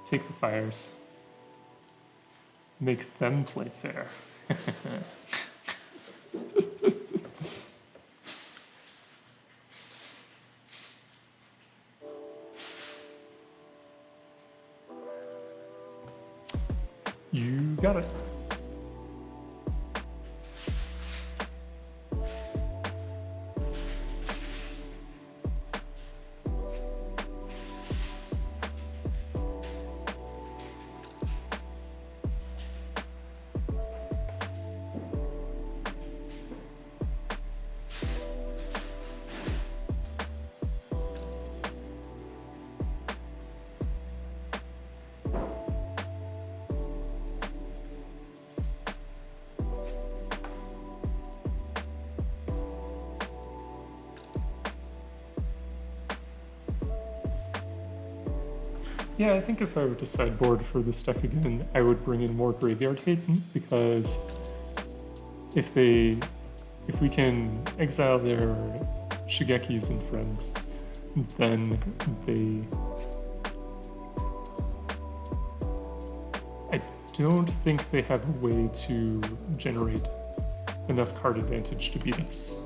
Take the fires. Make them play fair. You got it. Yeah, I think if I were to sideboard for this deck again, I would bring in more Graveyard Hate, because if we can exile their Shigekis and friends, then I don't think they have a way to generate enough card advantage to beat us.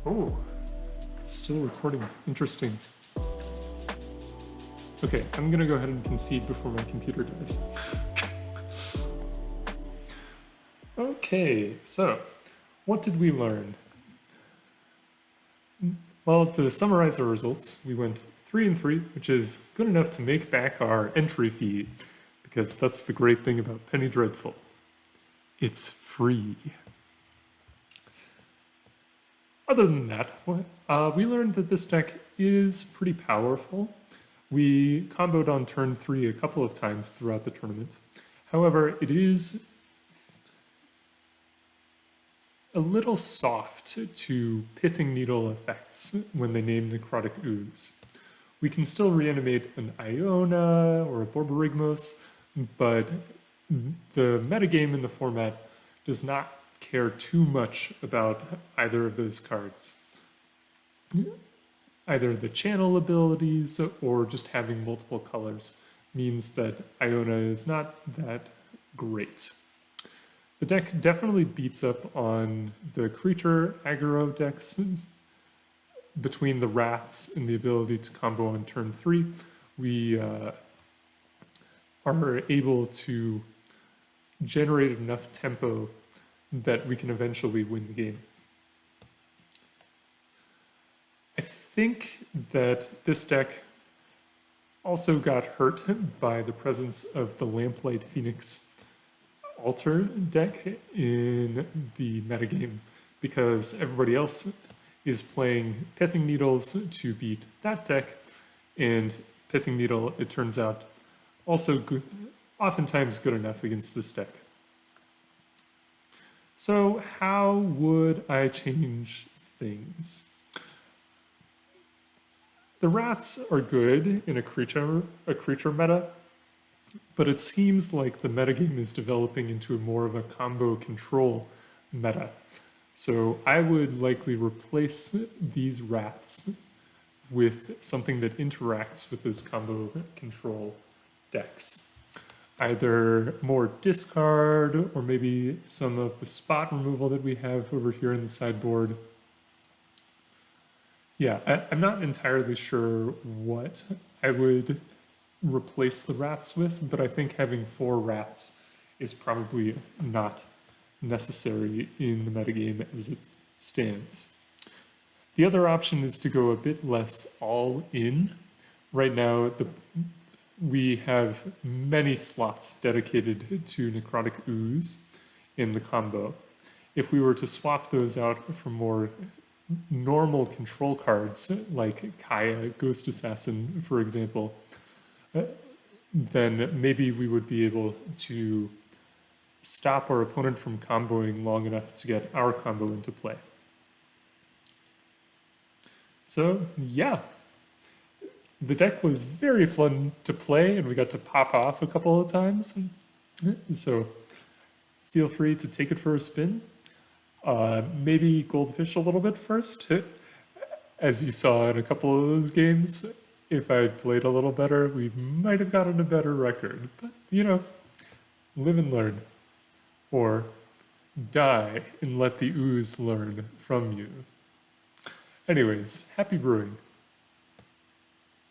Oh, still recording. Interesting. Okay, I'm gonna go ahead and concede before my computer dies. Okay, so what did we learn? Well, to summarize our results, we went 3-3, which is good enough to make back our entry fee, because that's the great thing about Penny Dreadful. It's free. Other than that, we learned that this deck is pretty powerful. We comboed on turn 3 a couple of times throughout the tournament. However, it is a little soft to Pithing Needle effects when they name Necrotic Ooze. We can still reanimate an Iona or a Borborygmos, but the metagame in the format does not care too much about either of those cards. Either the channel abilities or just having multiple colors means that Iona is not that great. The deck definitely beats up on the creature aggro decks. Between the Wraths and the ability to combo on turn 3, we are able to generate enough tempo that we can eventually win the game. I think that this deck also got hurt by the presence of the Lamplight Phoenix Altar deck in the metagame, because everybody else is playing Pithing Needles to beat that deck, and Pithing Needle, it turns out, also good, oftentimes good enough against this deck. So how would I change things? The Wraths are good in a creature meta, but it seems like the metagame is developing into more of a combo control meta. So I would likely replace these Wraths with something that interacts with those combo control decks. Either more discard, or maybe some of the spot removal that we have over here in the sideboard. Yeah, I'm not entirely sure what I would replace the Wraths with, but I think having 4 Wraths is probably not necessary in the metagame as it stands. The other option is to go a bit less all-in. Right now, we have many slots dedicated to Necrotic Ooze in the combo. If we were to swap those out for more normal control cards, like Kaya, Ghost Assassin, for example, then maybe we would be able to stop our opponent from comboing long enough to get our combo into play. So, yeah. The deck was very fun to play, and we got to pop off a couple of times. So, feel free to take it for a spin. Maybe goldfish a little bit first. As you saw in a couple of those games, if I had played a little better, we might have gotten a better record. But, you know, live and learn. Or die and let the ooze learn from you. Anyways, happy brewing.